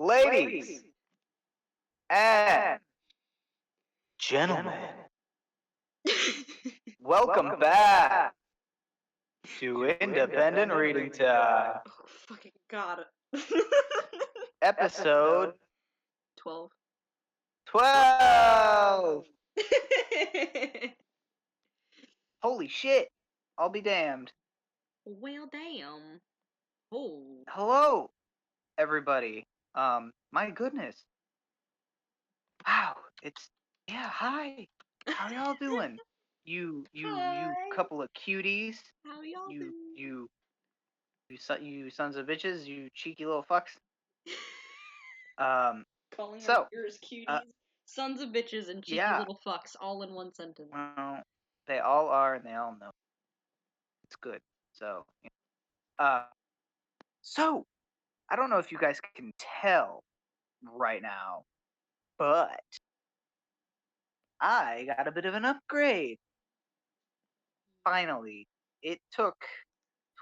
Ladies and gentlemen, welcome back to Independent Reading Time, Oh, fucking God. episode 12. 12. Holy shit, I'll be damned. Well, damn. Oh. Hello, everybody. My goodness. Wow, hi. How y'all doing? You Hi. couple of cuties. How y'all You, doing? you sons of bitches, you cheeky little fucks. Calling So, our viewers cuties, uh, sons of bitches, and cheeky yeah, little fucks all in one sentence. well, they all are, and they all know it's good. So, uh, so I don't know if you guys can tell right now, but I got a bit of an upgrade. Finally, it took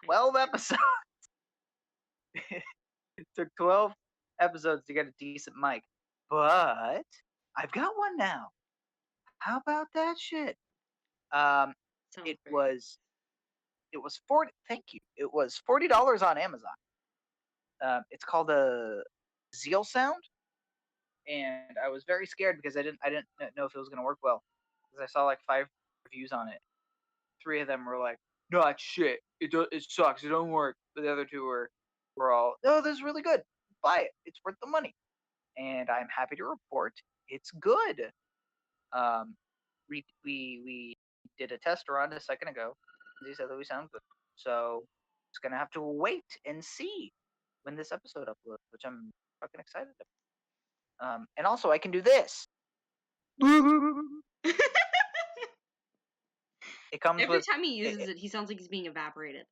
12 episodes. It took 12 episodes to get a decent mic, but I've got one now. How about that shit? Um, Sounds it great. was it was 40. Thank you. It was $40 on Amazon. It's called a Zeal Sound, and I was very scared because I didn't know if it was gonna work well, because I saw like 5 reviews on it. 3 of them were like, "Not shit. It sucks. It don't work." But the other 2 were all, "Oh, this is really good. Buy it. It's worth the money." And I'm happy to report it's good. Um, we did a test run a second ago. They said that we sound good, so it's gonna have to wait and see when this episode uploads, which I'm fucking excited about. And also I can do this. It comes Every with time he uses it, he sounds like he's being evaporated.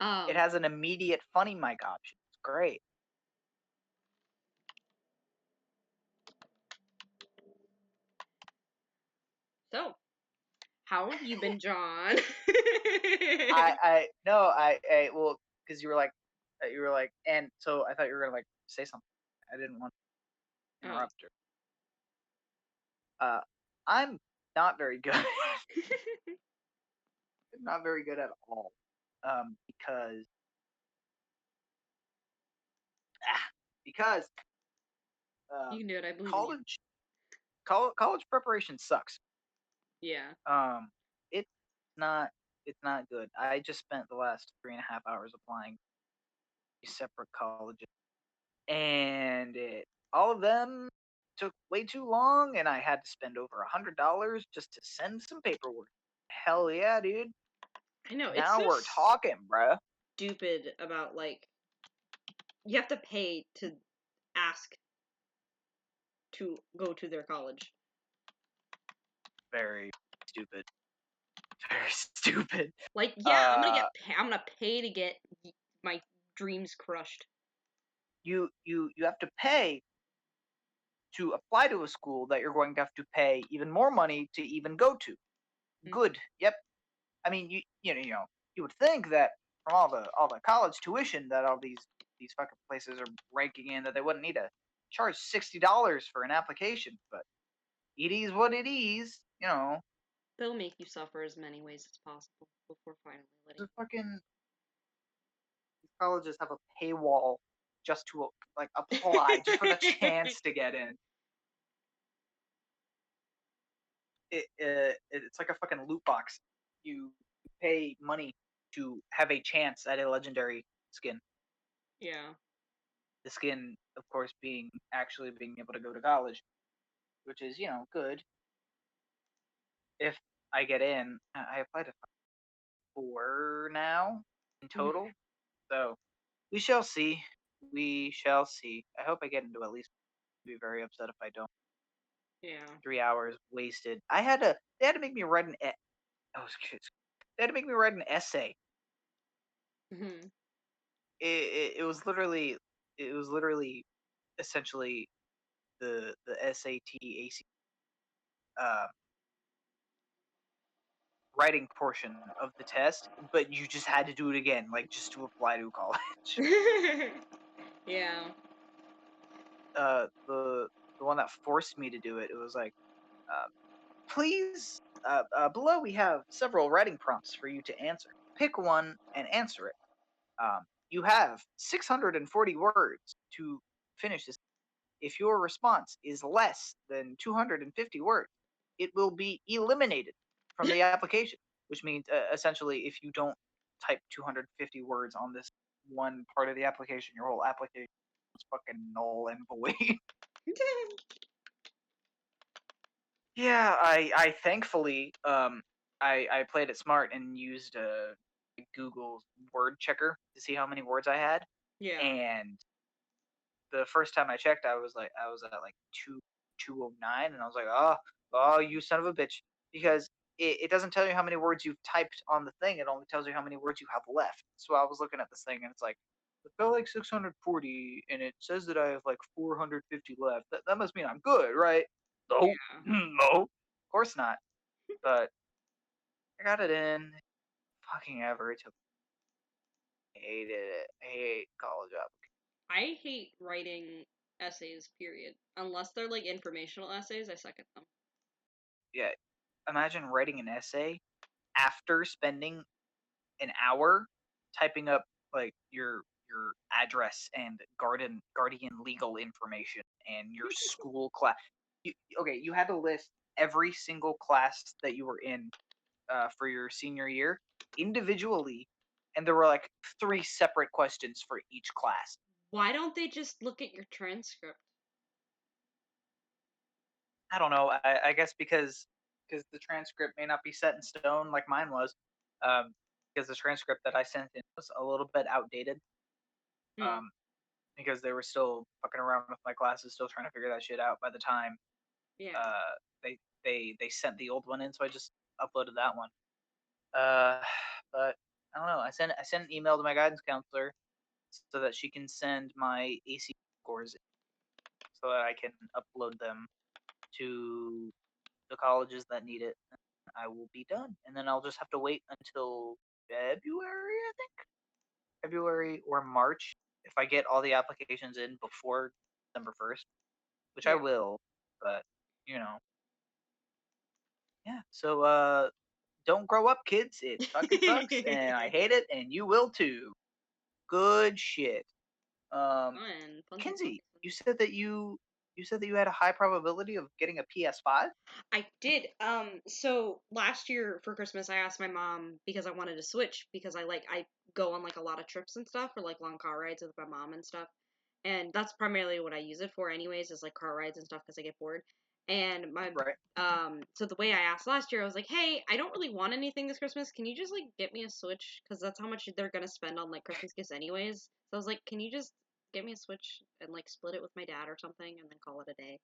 it has an immediate funny mic option. It's great. So, how have you been, John? Well, because you were like, and so I thought you were gonna like say something. I didn't want to interrupt her. I'm not very good. Not very good at all. Because because You can do it, I believe in you. college preparation sucks. Yeah. It's not good. I just spent the last 3.5 hours applying to separate colleges, and all of them took way too long, and I had to spend over $100 just to send some paperwork. Hell yeah, dude! I know, it's Now so we're talking, bruh. stupid about, like, you have to pay to ask to go to their college. Very stupid. Very stupid. Like, yeah, I'm gonna pay to get my dreams crushed. You have to pay to apply to a school that you're going to have to pay even more money to even go to. Good. Yep. I mean, you would think that from all the college tuition that all these fucking places are raking in, that they wouldn't need to charge $60 for an application, but it is what it is. They'll make you suffer as many ways as possible before finally letting The fucking these colleges have a paywall just to like apply, just for the chance to get in. It's like a fucking loot box. You pay money to have a chance at a legendary skin. Yeah. The skin, of course, being able to go to college, which is good. If I get in, I applied to 4 now in total, so we shall see. We shall see. I hope I get into at least. Be very upset if I don't. Yeah. 3 hours wasted. They had to make me write an. Oh, they had to make me write an essay. Mm-hmm. It was literally essentially the SAT AC writing portion of the test, but you just had to do it again, like just to apply to college. Yeah. the one that forced me to do it. It was like, please, below we have several writing prompts for you to answer. Pick one and answer it. You have 640 words to finish this. If your response is less than 250 words, it will be eliminated from the application, which means essentially if you don't type 250 words on this one part of the application, your whole application is fucking null and void. Yeah, I thankfully I played it smart and used Google's word checker to see how many words I had, Yeah. and the first time I checked, I was at like 209, and I was like, oh, you son of a bitch, because it doesn't tell you how many words you've typed on the thing. It only tells you how many words you have left. So I was looking at this thing, and it's like, it felt like 640, and it says that I have like 450 left. That must mean I'm good, right? No, Yeah. no, of course not. But I got it in. Fucking ever. It took. I hated it. I hate college applications. I hate writing essays, period. Unless they're like informational essays, I suck at them. Yeah, imagine writing an essay after spending an hour typing up like your address and guardian legal information and your school class. Okay, you had to list every single class that you were in for your senior year individually, and there were like 3 separate questions for each class. Why don't they just look at your transcript? I don't know. I guess because the transcript may not be set in stone like mine was. Um, because the transcript that I sent in was a little bit outdated. Hmm. Um, because they were still fucking around with my classes, still trying to figure that shit out. By the time Yeah. uh, they sent the old one in, so I just uploaded that one. Uh, but I don't know. I sent an email to my guidance counselor so that she can send my AC scores in, so that I can upload them to the colleges that need it. I will be done, and then I'll just have to wait until February, I think, February or March, if I get all the applications in before December 1st, which I Yeah. will. But you know, yeah. So don't grow up, kids. It fucking sucks, and I hate it, and you will too. Good shit. Um, Fun to talk. Kinzie, you said that you had a high probability of getting a PS5. I did. So last year for Christmas, I asked my mom because I wanted to switch because I go on like a lot of trips and stuff or like long car rides with my mom and stuff, and that's primarily what I use it for, anyways, is like car rides and stuff because I get bored. And Right. so the way I asked last year, I was like, hey, I don't really want anything this Christmas. Can you just like get me a Switch? Because that's how much they're gonna spend on like Christmas gifts anyways. So I was like, can you just get me a Switch and like split it with my dad or something and then call it a day?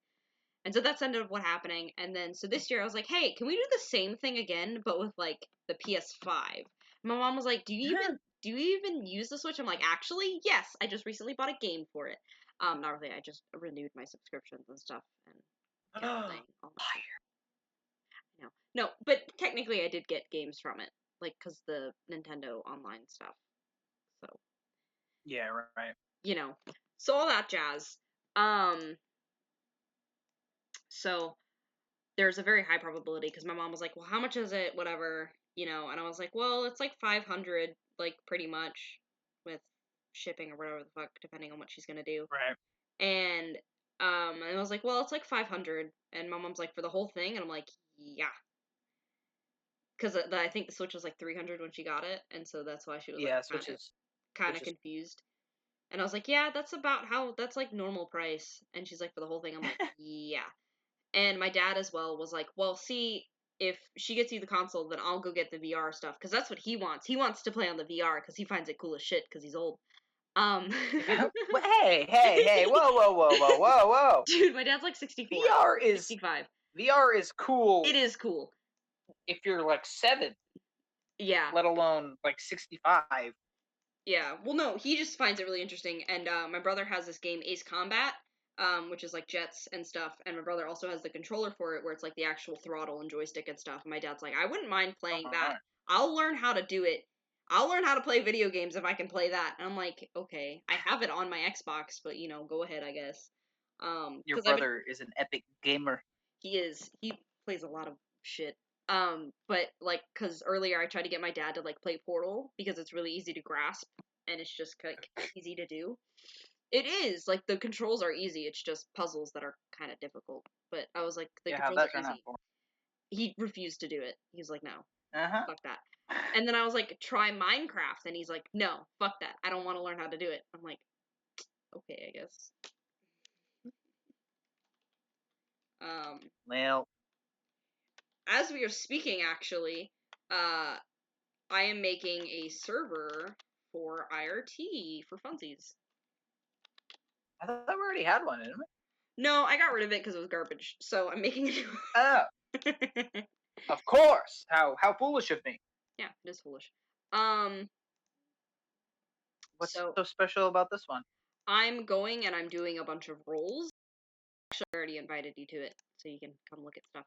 And so that's ended up what happening. And then so this year I was like, hey, can we do the same thing again, but with like the PS5? My mom was like, do you even use the Switch? I'm like, actually, yes. I just recently bought a game for it. Not really. I just renewed my subscriptions and stuff and kept Fire. playing all the stuff. No, no, but technically I did get games from it, like because the Nintendo Online stuff. So Yeah. Right. you know, so all that jazz. Um, so there's a very high probability because my mom was like, "Well, how much is it? Whatever, And I was like, "Well, it's like 500, like pretty much, with shipping or whatever the fuck, depending on what she's gonna do." Right. And I was like, "Well, it's like 500," and my mom's like, "For the whole thing?" And I'm like, "Yeah," because I think the Switch was like 300 when she got it, and so that's why she was like Yeah. kind Which of is confused. And I was like, "Yeah, that's like normal price." And she's like, "For the whole thing?" I'm like, "Yeah." And my dad as well was like, well, see, if she gets you the console, then I'll go get the VR stuff because that's what he wants. He wants to play on the VR because he finds it cool as shit because he's old. Um, Hey, whoa. dude, my dad's like 64, VR is 65. VR is cool It is cool. if you're like 7, Yeah, let alone like 65. yeah. Well, no, he just finds it really interesting. And my brother has this game, Ace Combat, which is like jets and stuff. And my brother also has the controller for it, where it's like the actual throttle and joystick and stuff. And my dad's like, I wouldn't mind playing All that. right. I'll learn how to do it. I'll learn how to play video games if I can play that. And I'm like, okay, I have it on my Xbox, but go ahead, I guess. Your Because I've been brother is an epic gamer. he plays a lot of shit. But like, cause earlier I tried to get my dad to like play Portal because it's really easy to grasp and it's just like easy to do. It is like the controls are easy. It's just puzzles that are kind of difficult. But I was like, the Yeah, how'd controls that are turn out easy. for He refused to do it. He was like, no, him? Uh-huh. fuck that. And then I was like, try Minecraft, and he's like, no, fuck that. I don't want to learn how to do it. I'm like, okay, I guess. Um, Well, as we are speaking, actually, uh, I am making a server for IRT for funsies. I thought we already had one, didn't we? No, I got rid of it because it was garbage. So I'm making a new Oh, one. of course. How foolish of me. Yeah, it is foolish. Um, What's so so special about this one? I'm going and I'm doing a bunch of roles. Actually, I already invited you to it, so you can come look at stuff.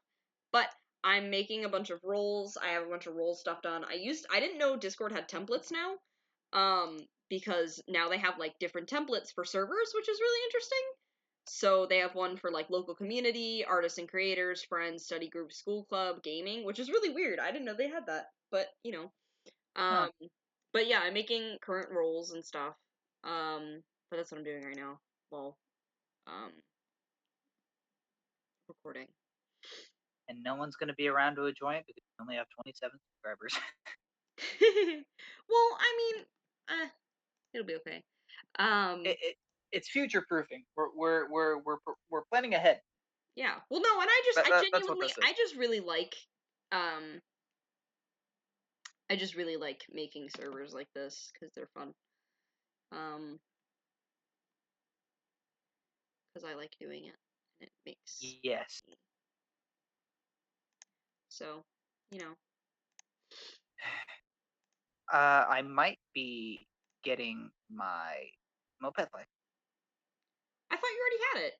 But I'm making a bunch of roles. I have a bunch of role stuff done. I didn't know Discord had templates now. Because now they have like different templates for servers, which is really interesting. So they have one for like local community, artists and creators, friends, study group, school club, gaming, which is really weird. I didn't know they had that, but you know. Huh. Um, but yeah, I'm making current roles and stuff. But that's what I'm doing right now. Well, um, recording. And no one's going to be around to join it because we only have 27 subscribers. Well, I mean, it'll be okay. it, it, it's future proofing. We're planning ahead. Yeah. Well, no, and That's what this is. um, I just really like making servers like this because they're fun. Because I like doing it, and it makes Yes. me. So, you know. I might be getting my moped license. I thought you already had it.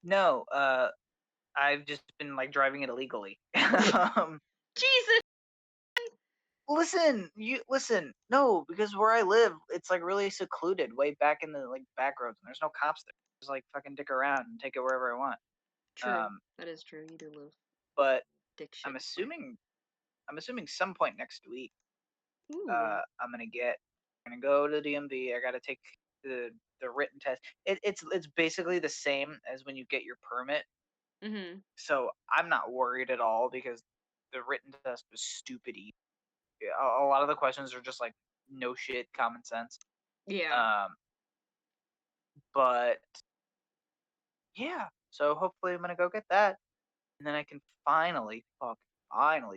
No, I've just been like driving it illegally. Jesus. Listen. No, because where I live, it's like really secluded, way back in the like back roads, and there's no cops there. Just like fucking dick around and take it wherever I want. True. That is true. You do live But dick shit. I'm assuming some point next week, Ooh. I'm gonna go to the DMV. I gotta take the written test. It's basically the same as when you get your permit. Mhm. So I'm not worried at all because the written test was stupid easy. A lot of the questions are just like no shit, common sense. Yeah. Um, but yeah, so hopefully I'm gonna go get that, and then I can finally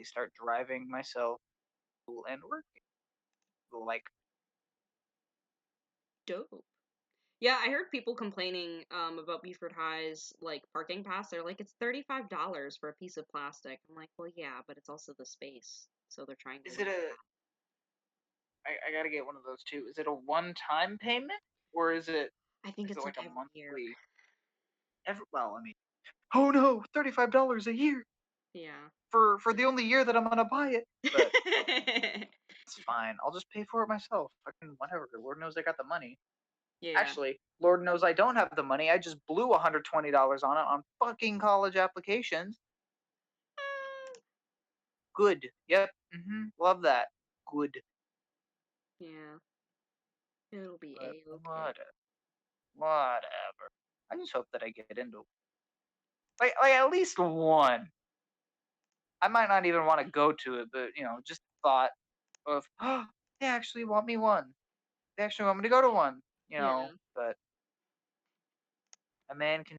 start driving myself to school and work. Like, Dope. Yeah, I heard people complaining about Buford High's like parking pass. They're like, it's $35 for a piece of plastic. I'm like, well, yeah, but it's also the space, so they're trying to is it limit a? I gotta get one of those too. Is it a one-time payment or is it that. I think is it it's like like a every year. monthly? Well, I mean, oh no, $35 a year Yeah. for the only year that I'm gonna buy it. But it's fine. I'll just pay for it myself. Fucking whatever. Lord knows I got the money. Yeah. Actually, Lord knows I don't have the money. I just blew $120 on it on fucking college applications. Good. Yep. Love that. Good. Yeah. It'll be But a-okay. whatever. I just hope that I get into like at least one. I might not even want to go to it, but just thought of, oh, they actually want me one. They actually want me to go to one. Yeah. But a man can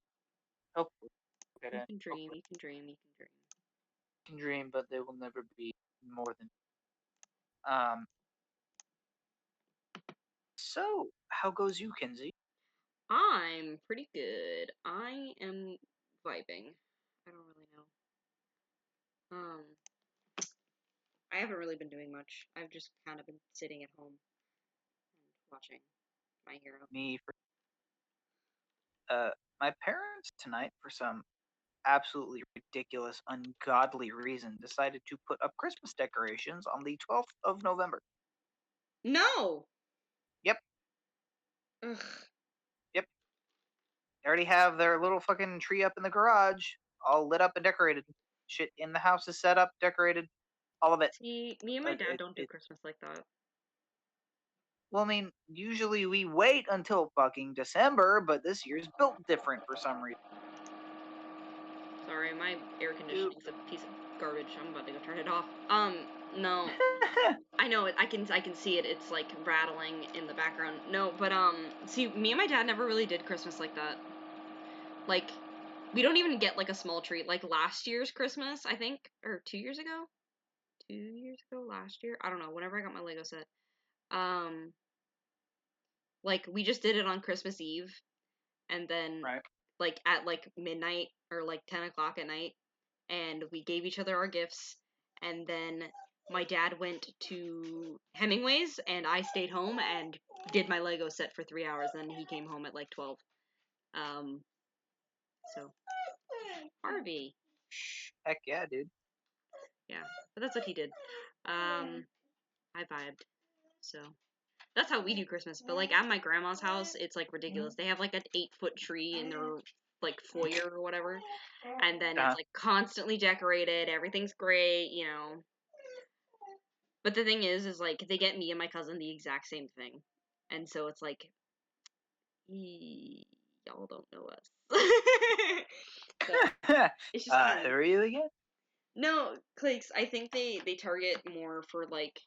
hopefully get You in. can dream, Hopefully you can dream, you can dream. can dream, but they will never be more than. Um. So, how goes you, Kinzie? I'm pretty good. I am vibing. I don't really know. I haven't really been doing much. I've just kind of been sitting at home and watching My Hero. Me for my parents tonight for some absolutely ridiculous, ungodly reason decided to put up Christmas decorations on the 12th of November. No! Yep. Ugh. Yep. already have their little fucking tree up in the garage, all lit up and decorated. Shit in the house is set up, decorated, all of it. See, me and my It, dad it, don't do it Christmas like that. well, I mean, usually we wait until fucking December, but this year's built different for some reason. Sorry, my air Dude. conditioning's a piece of garbage. I'm about to go turn it off. No. I know it. I can see it. It's like rattling in the background. No, but see, me and my dad never really did Christmas like that. Like, we don't even get like a small tree. Like last year's Christmas, I think, or 2 years ago. 2 years ago, last year. I don't know. Whenever I got my Lego set, um, like we just did it on Christmas Eve, and then Right. like at like midnight or like 10 o'clock at night, and we gave each other our gifts, and then my dad went to Hemingway's and I stayed home and did my Lego set for 3 hours, and he came home at like 12. Um so Harvey. Heck yeah, dude. Yeah. But that's what he did. I vibed. So that's how we do Christmas. But like at my grandma's house, it's like ridiculous. They have like an 8-foot tree in their like foyer or whatever. And then it's like constantly decorated, everything's great, you know. But the thing is like they get me and my cousin the exact same thing, and so it's like, y'all don't know us. So it's just kind of Really again? no, clicks. I think they target more for like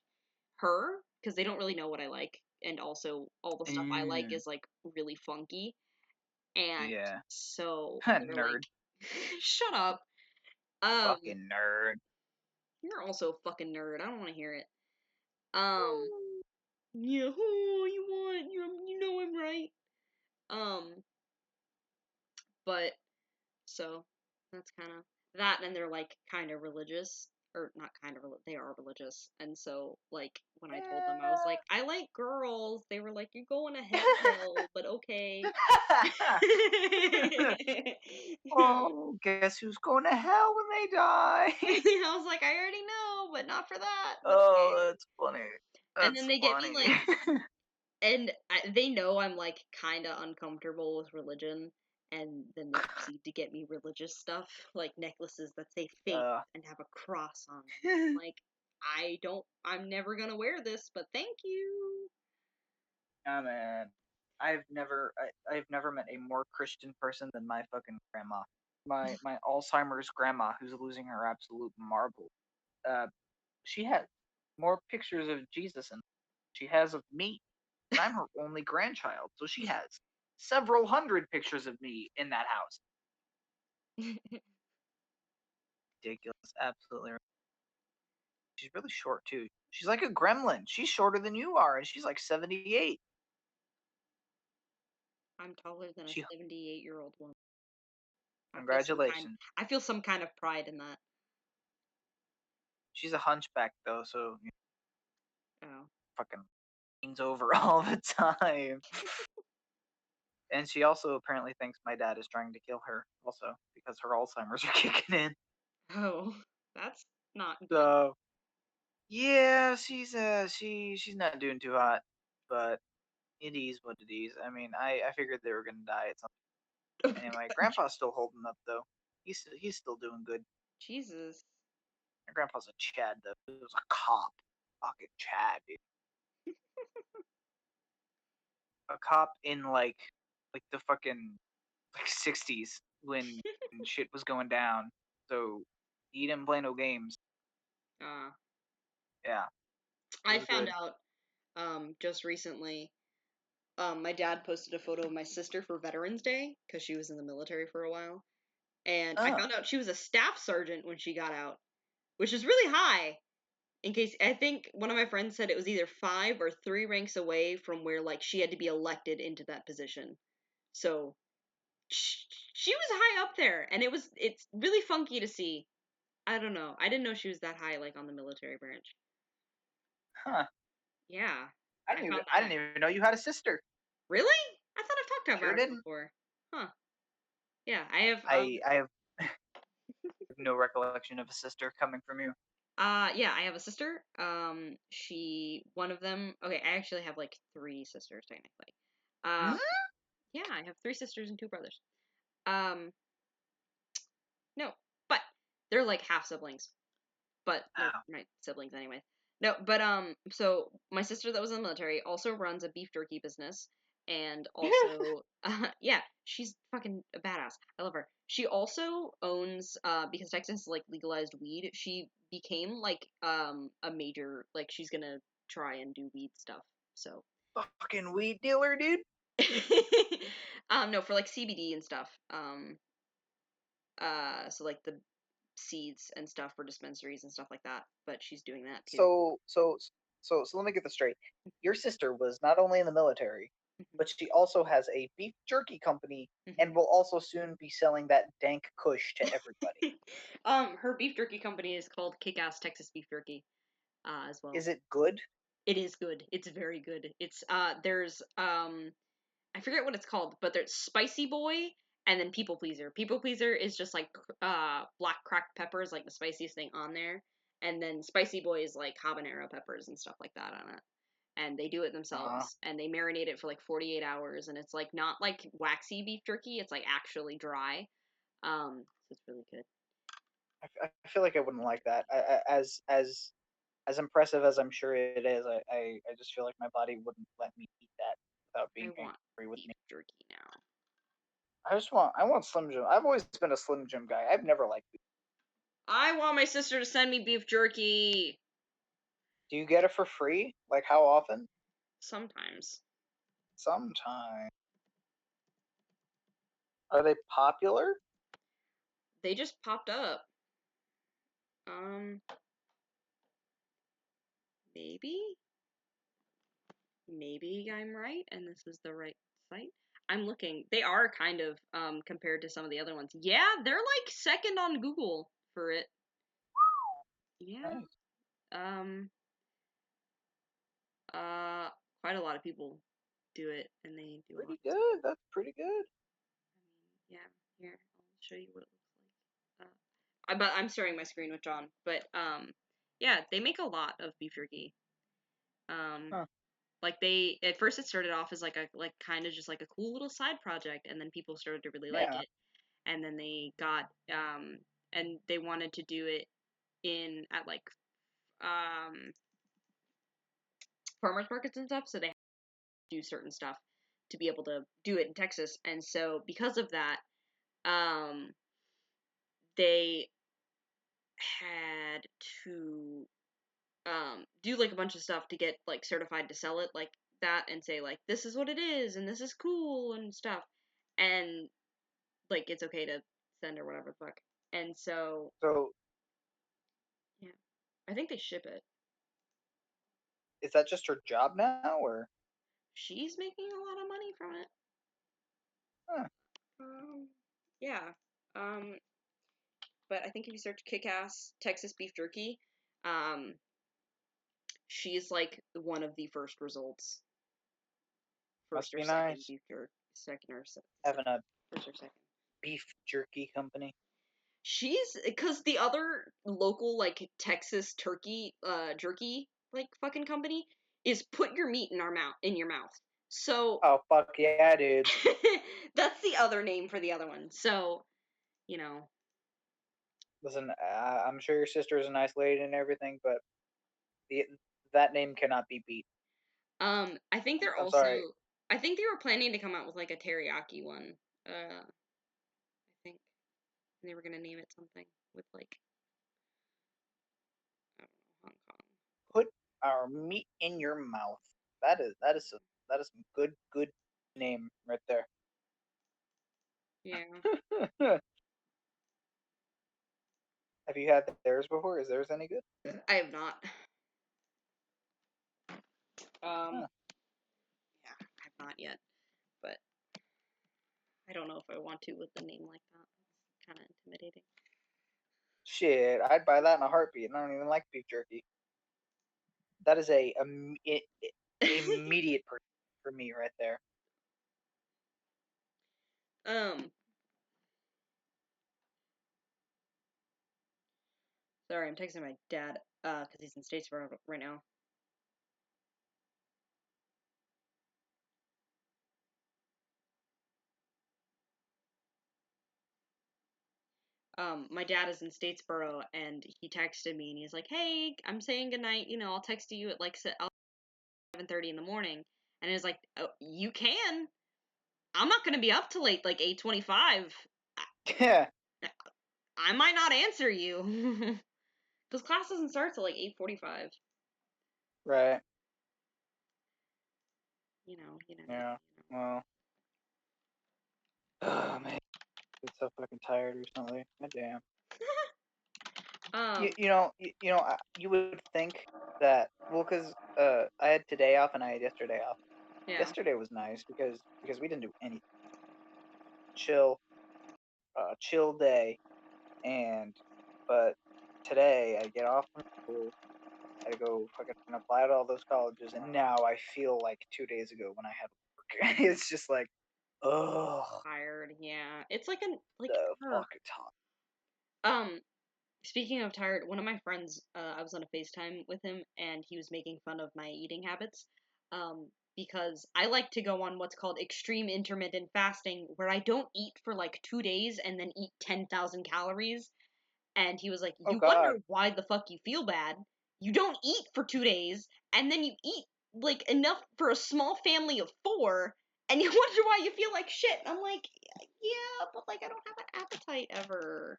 her because they don't really know what I like, and also all the stuff I like is like really funky, and Yeah. so they're like, Nerd. shut up. Um, Fucking nerd. you're also a fucking nerd. I don't want to hear it. Um. Yeah, oh, you want, you know I'm right. Um, but, so, that's kind of, that, and they're, like, kind of religious, or not kind of, they are religious, and so, like, when I told them, I was like, I like girls, they were like, you're going to hell, but okay. Oh, guess who's going to hell when they die? I was like, I already know, but not for that, but Oh, okay. that's funny. And then That's they get me, funny. like, and they know I'm like kind of uncomfortable with religion, and then they proceed to get me religious stuff, like necklaces that say faith uh, and have a cross on them. Like, I'm never gonna wear this, but thank you. oh man, I've never met a more Christian person than my fucking grandma. My Alzheimer's grandma, who's losing her absolute marble. Uh, she has more pictures of Jesus and she has of me. And I'm her only grandchild, so she has several hundred pictures of me in that house. Ridiculous, absolutely. She's really short too. She's like a gremlin. She's shorter than you are, and she's like 78. I'm taller than a She 78-year-old woman. congratulations. I feel some kind of pride in that. She's a hunchback though, so you know, Oh. fucking leans over all the time. And she also apparently thinks my dad is trying to kill her, also because her Alzheimer's are kicking in. Oh, that's not good. So yeah, she's not doing too hot, but it is what it is. I mean, I figured they were gonna die at some. Anyway, Grandpa's still holding up though. He's still doing good. Jesus. My grandpa's a Chad though. He was a cop. Fucking Chad, dude. A cop in like the fucking like 60s when shit was going down. So he didn't play no games. Uh, Yeah, it I was found good. out just recently. My dad posted a photo of my sister for Veterans Day because she was in the military for a while, and I Oh, found out she was a staff sergeant when she got out, which is really high. In case I think one of my friends said it was either 5 or 3 ranks away from where like she had to be elected into that position. So she was high up there, and it's really funky to see. I don't know. I didn't know she was that high like on the military branch. huh. Yeah, I found I that didn't out. even know you had a sister. Really? I thought I've talked Sure about her didn't. before. Huh. Yeah, I have I have no recollection of a sister coming from you. yeah, I have a sister. She one of them. Okay, I actually have like 3 sisters technically. Hmm? Yeah, I have 3 sisters and 2 brothers. No, but they're like half siblings. But they're Wow. my siblings anyway. No, but so my sister that was in the military also runs a beef jerky business, and also, yeah, she's fucking a badass. I love her. She also owns, because Texas like legalized weed. She became like a major, like she's gonna try and do weed stuff. So, Fucking weed dealer, dude. no, for like CBD and stuff. So like the seeds and stuff for dispensaries and stuff like that. But she's doing that too. So let me get this straight. Your sister was not only in the military, but she also has a beef jerky company and will also soon be selling that dank kush to everybody. Her beef jerky company is called Kick-Ass Texas Beef Jerky, as well. Is it good? It is good. It's very good. It's there's I forget what it's called, but there's Spicy Boy and then People Pleaser. People Pleaser is just like black cracked peppers, like the spiciest thing on there, and then Spicy Boy is like habanero peppers and stuff like that on it. And they do it Uh, themselves, and they marinate it for like 48 hours, and it's like not like waxy beef jerky, it's like actually dry. So it's really good. I feel like I wouldn't like that. As impressive as I'm sure it is, I just feel like my body wouldn't let me eat that without I being want angry with beef me. jerky now. I want Slim Jim. I've always been a Slim Jim guy. I've never liked beef. I want my sister to send me beef jerky. Do you get it for free? Like how often? Sometimes. Sometimes. Are they popular? They just popped up. Um, maybe? Maybe I'm right and this is the right site. I'm looking. They are kind of, compared to some of the other ones. Yeah, they're like second on Google for it. Yeah. Nice. Um, uh, quite a lot of people do it and they do a lot Pretty of stuff. good. That's pretty good. Yeah, here, I'll show you what it looks like. But I'm sharing my screen with John. But yeah, they make a lot of beef jerky. Um, Huh. like they at first it started off as like a like kind of just like a cool little side project, and then people started to really like Yeah. it, and then they got and they wanted to do it in at like um farmers markets and stuff, so they had to do certain stuff to be able to do it in Texas, and so because of that, um, they had to do like a bunch of stuff to get like certified to sell it like that and say like this is what it is and this is cool and stuff and like it's okay to send or whatever the fuck. And so So yeah, I think they ship it. is that just her job now, or? She's making a lot of money from it. Huh. Um, yeah. Um, but I think if you search kick-ass Texas beef jerky, um, she's like one of the first results, Must first or be second nice beef jerky, second or having a first or second. beef jerky company. She's because the other local like Texas turkey jerky like fucking company is put your meat in our mouth in your mouth. So Oh fuck yeah, dude. that's the other name for the other one. So, you know, Listen, I'm sure your sister is a nice lady and everything, but the that name cannot be beat. I think they're I'm also sorry. I think they were planning to come out with like a teriyaki one. I think they were gonna name it something with like I don't know, Hong Kong. Put our meat in your mouth. That is some good name right there. Yeah. Have you had theirs before? Is theirs any good? I have not. Huh. Yeah, I have not yet. But I don't know if I want to with a name like that. It's kind of intimidating. Shit, I'd buy that in a heartbeat. And I don't even like beef jerky. That is immediate for me right there. um, sorry, I'm texting my dad because he's in Statesboro right now. my dad is in Statesboro, and he texted me, and he's like, "Hey, I'm saying goodnight. I'll text you at like 7:30 in the morning." And it's like, "Oh, you can. I'm not gonna be up till late, like 8:25. Yeah. I might not answer you, because class doesn't start till like 8:45. Right. You know. Yeah. Well. Oh man, I'm so fucking tired recently. God damn. Um, You would think that, well, because I had today off and I had yesterday off. yeah. Yesterday was nice because we didn't do anything. Chill, chill day, but today I get off from school. I go fucking apply to all those colleges, and now I feel like 2 days ago when I had work. It's just like, ugh, Tired. Yeah, it's like so fucking tired. um. Speaking of tired, one of my friends, I was on a FaceTime with him, and he was making fun of my eating habits. Because I like to go on what's called extreme intermittent fasting, where I don't eat for like 2 days and then eat 10,000 calories. And he was like, Oh "You God. wonder why the fuck you feel bad? You don't eat for 2 days, and then you eat like enough for a small family of four, and you wonder why you feel like shit." And I'm like, "Yeah, but like I don't have an appetite ever.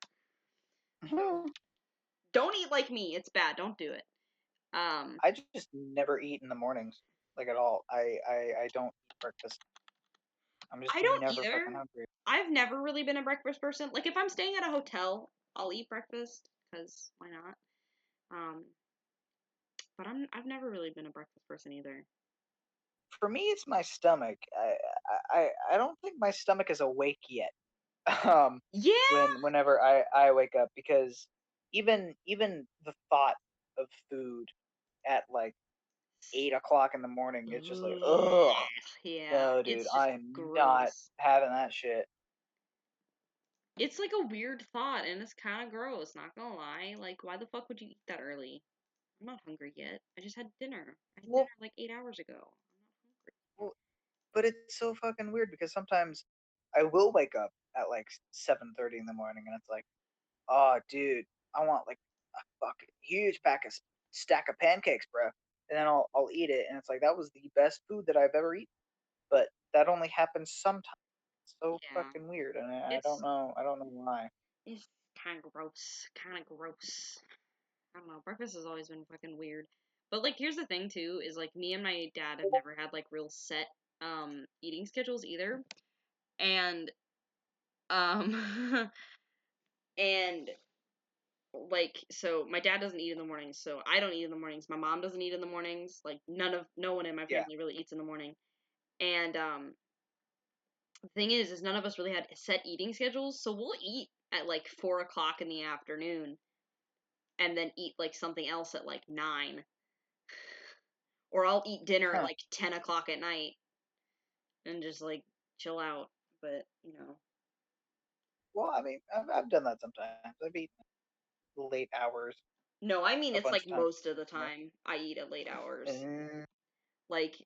Don't eat like me. It's bad. Don't do it." I just never eat in the mornings, like at all. I don't eat breakfast. I'm just I don't never either. fucking hungry. I've never really been a breakfast person. Like if I'm staying at a hotel, I'll eat breakfast because why not? Um, but I've never really been a breakfast person either. For me, it's my stomach. I don't think my stomach is awake yet. Um, Yeah. whenever I wake up, because even the thought of food at like 8 o'clock in the morning, it's just like, ugh, Yeah, no, dude, it's just I am not gross. having that shit. It's like a weird thought, and it's kind of gross. Not gonna lie. Like, why the fuck would you eat that early? I'm not hungry yet. I just had dinner. I had dinner Well, like 8 hours ago. I'm not hungry. well, but it's so fucking weird because sometimes I will wake up at like 7:30 in the morning, and it's like, oh, dude, I want like a fucking huge stack of pancakes, bro. And then I'll eat it, and it's like that was the best food that I've ever eaten. But that only happens sometimes. It's so Yeah, fucking weird, and I don't it's know. I don't know why. it's kind of gross. Kind of gross. I don't know. Breakfast has always been fucking weird. But like, here's the thing too: is like me and my dad have never had like real set eating schedules either, and um and like so my dad doesn't eat in the mornings, so I don't eat in the mornings. My mom doesn't eat in the mornings. Like no one in my Yeah. family really eats in the morning. And the thing is none of us really had set eating schedules, so we'll eat at like 4 o'clock in the afternoon, and then eat like something else at like 9, or I'll eat dinner at Huh. like 10 o'clock at night and just like chill out. But Well, I mean, I've done that sometimes. I've eaten late hours no, I mean a it's bunch like of times. most of the time I eat at late hours. Mm, Like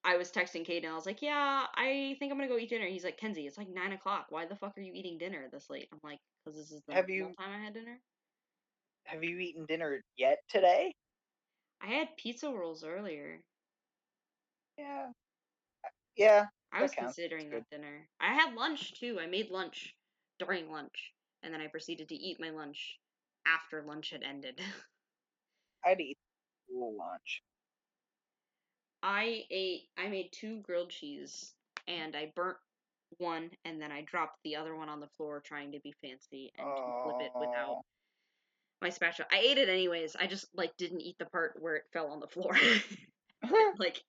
I was texting Kate and I was like, "Yeah, I think I'm gonna go eat dinner." He's like, "Kenzie, it's like 9 o'clock. Why the fuck are you eating dinner this late?" I'm like, "Cause this is the have normal you time I had dinner." have you eaten dinner yet today? I had pizza rolls earlier. Yeah. Yeah. I That was counts. That's considering good. that dinner. I had lunch too. I made lunch during lunch, and then I proceeded to eat my lunch after lunch had ended. I'd eat school lunch. I made two grilled cheese, and I burnt one, and then I dropped the other one on the floor trying to be fancy and to flip it without Oh. my spatula. I ate it anyways. I just like didn't eat the part where it fell on the floor. Like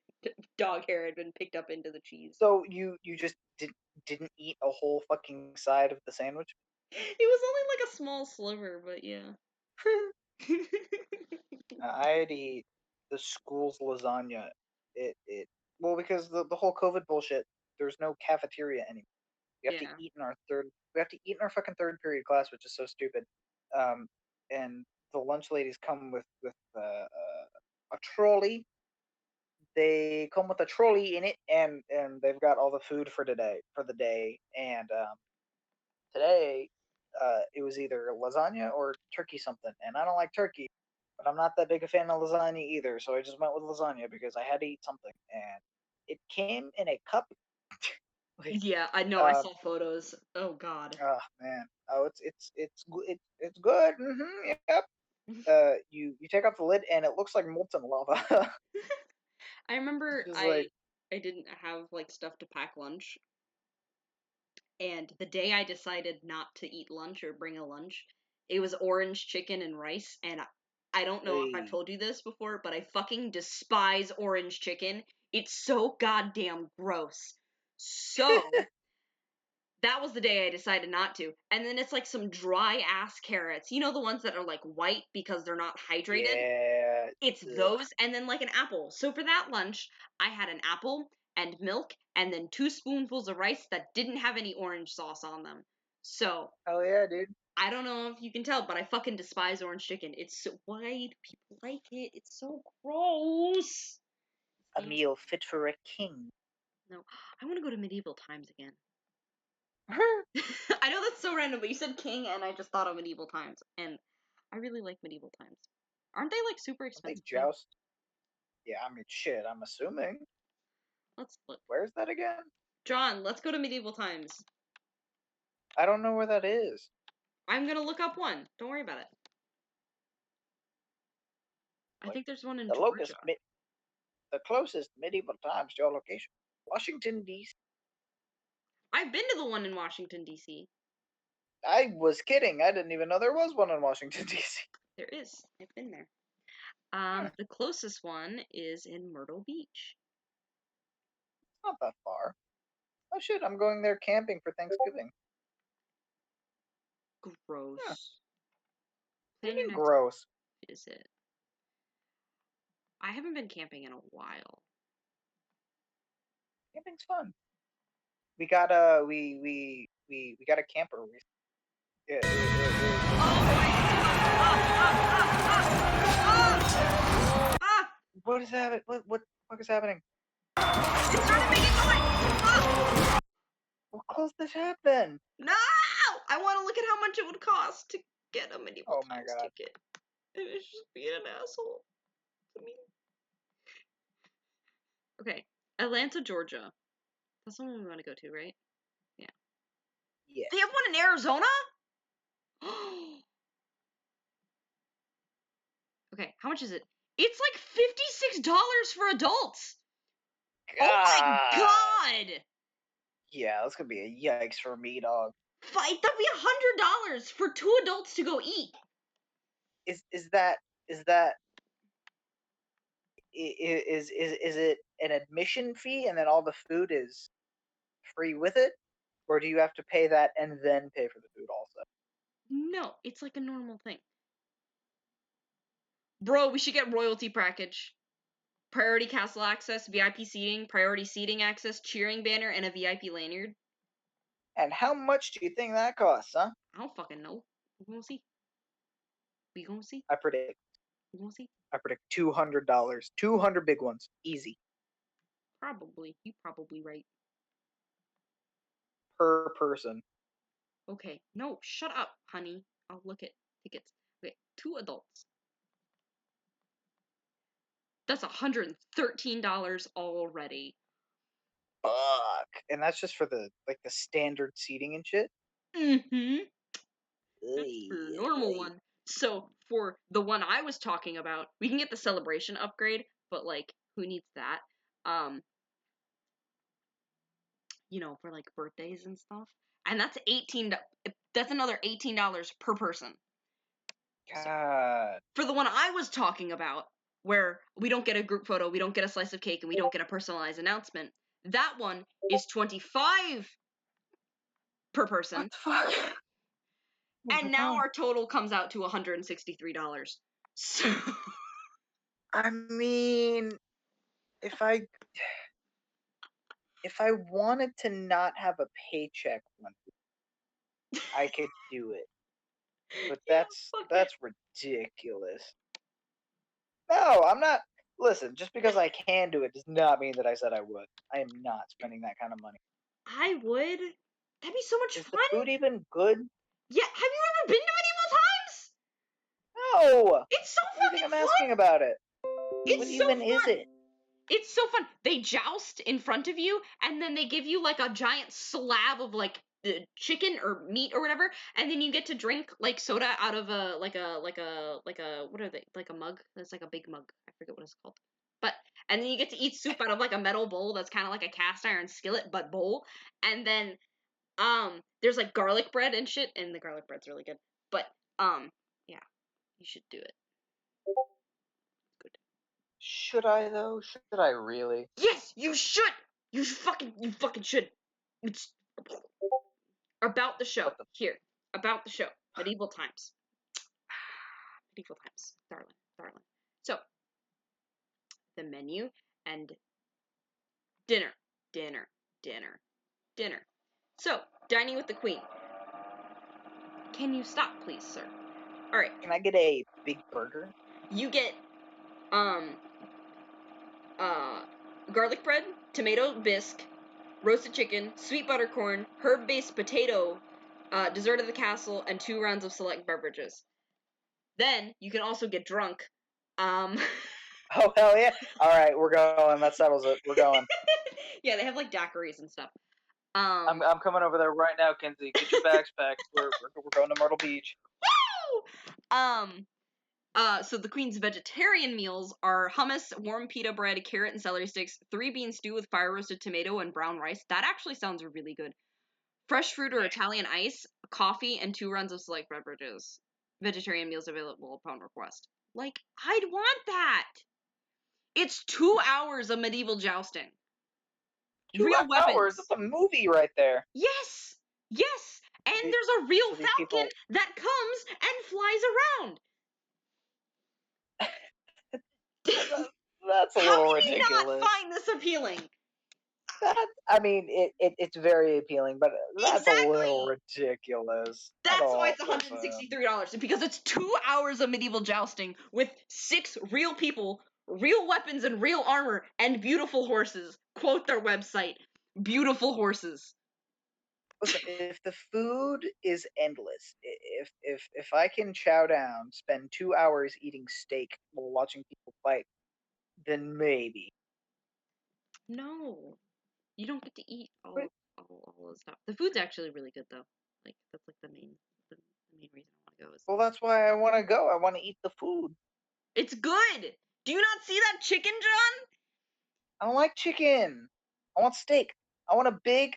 dog hair had been picked up into the cheese. So you just didn't eat a whole fucking side of the sandwich? It was only like a small sliver, but yeah. I'd eat the school's lasagna. It well, because the whole COVID bullshit. There's no cafeteria anymore. We have to Yeah. eat in our third. We have to eat in our fucking third period class, which is so stupid. Um, and the lunch ladies come with a trolley. They come with a trolley in it, and they've got all the food for today for the day. And today it was either lasagna or turkey something, and I don't like turkey, but I'm not that big a fan of lasagna either. So I just went with lasagna because I had to eat something, and it came in a cup. Yeah, I know. I uh, saw photos. Oh God. oh man, oh it's good. Yep. You take off the lid and it looks like molten lava. I remember Just I like I didn't have like stuff to pack lunch, and the day I decided not to eat lunch or bring a lunch, it was orange chicken and rice, and I don't know if I've hey, told you this before, but I fucking despise orange chicken. It's so goddamn gross. So that was the day I decided not to. And then it's like some dry ass carrots. You know the ones that are like white because they're not hydrated? yeah, It's ugh. those and then like an apple. So for that lunch, I had an apple and milk and then 2 spoonfuls of rice that didn't have any orange sauce on them. So Hell yeah, dude. I don't know if you can tell, but I fucking despise orange chicken. It's so white. People like it. It's so gross. A meal fit for a king. No, I want to go to medieval times again. I know that's so random, but you said king, and I just thought of medieval times, and I really like medieval times. Aren't they like super Don't they expensive though? joust? Yeah, I mean, shit. I'm assuming. Let's look. Where's that again? John, let's go to medieval times. I don't know where that is. I'm gonna look up one. Don't worry about it. I Like think there's one in the Georgia. the closest medieval times to your location, Washington D.C. I've been to the one in Washington D.C. I was kidding. I didn't even know there was one in Washington D.C. There is. I've been there. Huh, The closest one is in Myrtle Beach. it's not that far. Oh shit! I'm going there camping for Thanksgiving. Huh, Gross. what do you Plan your mean next gross? visit. I haven't been camping in a while. Camping's fun. We got we got a camper. Yeah, it was Ah! what is happening? What the fuck is happening? It started making noise! Ah! What caused this happen? No! I want to look at how much it would cost to get a medieval Oh my times god. ticket. And it's just being an asshole to me. Okay, Atlanta, Georgia. That's the one we want to go to, right? Yeah. Yes. They have one in Arizona? Okay, how much is it? It's like $56 for adults. Oh my God. god! Yeah, that's gonna be a yikes for me, dog. Fight, that'd be $100 for 2 adults to go eat. Is that is it an admission fee and then all the food is free with it, or do you have to pay that and then pay for the food also? No, it's like a normal thing. Bro, we should get royalty package. Priority castle access, VIP seating, priority seating access, cheering banner, and a VIP lanyard. And how much do you think that costs, huh? I don't fucking know. We gonna see. We gonna see. I predict We gonna see. $200. 200 big ones, easy Probably. You probably right. per person. Okay. No, shut up, honey. I'll look at tickets. Okay, 2 adults. That's $113 already. Fuck. And that's just for the standard seating and shit. Mm-hmm. That's for Oy, normal oy. one. So for the one I was talking about, we can get the celebration upgrade, but like, who needs that? Um, for like birthdays and stuff. And that's that's another $18 per person. So God. for the one I was talking about, where we don't get a group photo, we don't get a slice of cake, and we don't get a personalized announcement, that one is 25 per What person. the fuck? Oh my And now god. our total comes out to $163. So I mean, if I if I wanted to not have a paycheck one, I could do it. But yeah, fuck it. that's ridiculous. No, I'm not. Listen, just because I can do it does not mean that I said I would. I am not spending that kind of money. I would. That'd be so much Is the fun. food even good? Yeah, have you ever been to Medieval Times? No! It's so What do you think fucking I'm asking fun! about it? What It's so even is fun! it? It's so fun. They joust in front of you, and then they give you like a giant slab of like the chicken or meat or whatever, and then you get to drink like soda out of a what are they, like a mug? That's like a big mug. I forget what it's called. But and then you get to eat soup out of like a metal bowl that's kind of like a cast iron skillet but bowl, and then there's like garlic bread and shit, and the garlic bread's really good. But yeah, you should do it. Good. Should I though? Should I really? Yes, you should. You fucking should. It's about the show. What the? Here, about the show. Medieval times. Medieval times, darling, darling. So the menu and dinner, dinner, dinner, dinner. So dining with the queen. Can you stop, please, sir? All right. Can I get a big burger? You get um uh garlic bread, tomato bisque, roasted chicken, sweet buttercorn, herb-based potato, dessert of the castle, and 2 rounds of select beverages. Then you can also get drunk. Um, Oh hell yeah! All right, we're going. That settles it. We're going. yeah, they have like daiquiris and stuff. I'm coming over there right now, Kinzie. Get your bags packed. We're going to Myrtle Beach. Woo! So the queen's vegetarian meals are hummus, warm pita bread, carrot and celery sticks, 3-bean stew with fire roasted tomato and brown rice. That actually sounds really good. Fresh fruit or Italian ice, coffee, and 2 runs of select beverages. Vegetarian meals available upon request. Like, I'd want that. It's 2 hours of medieval jousting. Two Real hours. weapons. That's a movie right there. Yes, yes. And So these, there's a real so these falcon people. that comes and flies around. That's a How little can you not ridiculous. find this appealing? I mean, it's very appealing, but that's a little Exactly. ridiculous. At That's why all. it's $163 because it's 2 hours of medieval jousting with 6 real people, real weapons and real armor, and beautiful horses. Quote their website. Beautiful horses. Listen, if the food is endless, if I can chow down, spend 2 hours eating steak while watching people fight, then maybe. No, you don't get to eat But, all the stuff. The food's actually really good though. Like that's like the main reason I want to go is well, that's why I want to go. I want to eat the food. it's good. Do you not see that chicken, John? I don't like chicken. I want steak. I want a big,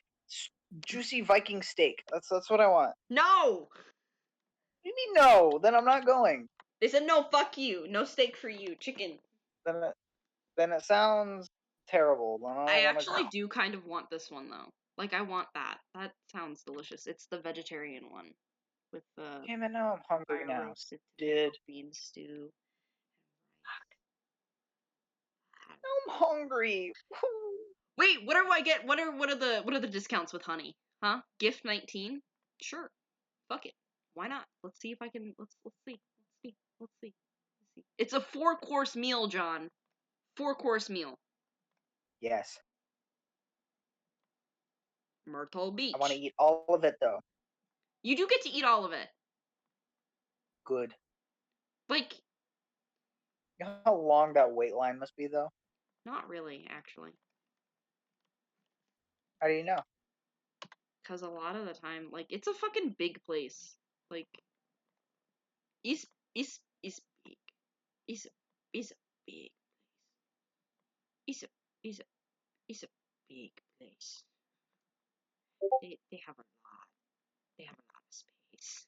juicy Viking steak. That's what I want. No. What do you mean no? Then I'm not going. They said no. Fuck you. No steak for you. Chicken. Then it sounds terrible. Then I I don't want to actually go. do kind of want this one though. Like I want that. That sounds delicious. It's the vegetarian one with the Damn it! Now I'm hungry fire now. roasted tomato Did bean stew. I'm hungry. Wait, what do I get? What are the discounts with honey? Huh? Gift 19? Sure. Fuck it. Why not? Let's see if I can let's see. Let's see. Let's see. It's a 4-course meal, John. 4-course meal. Yes, Myrtle I want to Beach. eat all of it though. You do get to eat all of it. Good. Like, You know how long that wait line must be though? not really, actually. How do you know? Because a lot of the time, like, it's a fucking big place. Like, is big. Is is a big place. Is a is a is a big place. They have a lot. They have a lot of space.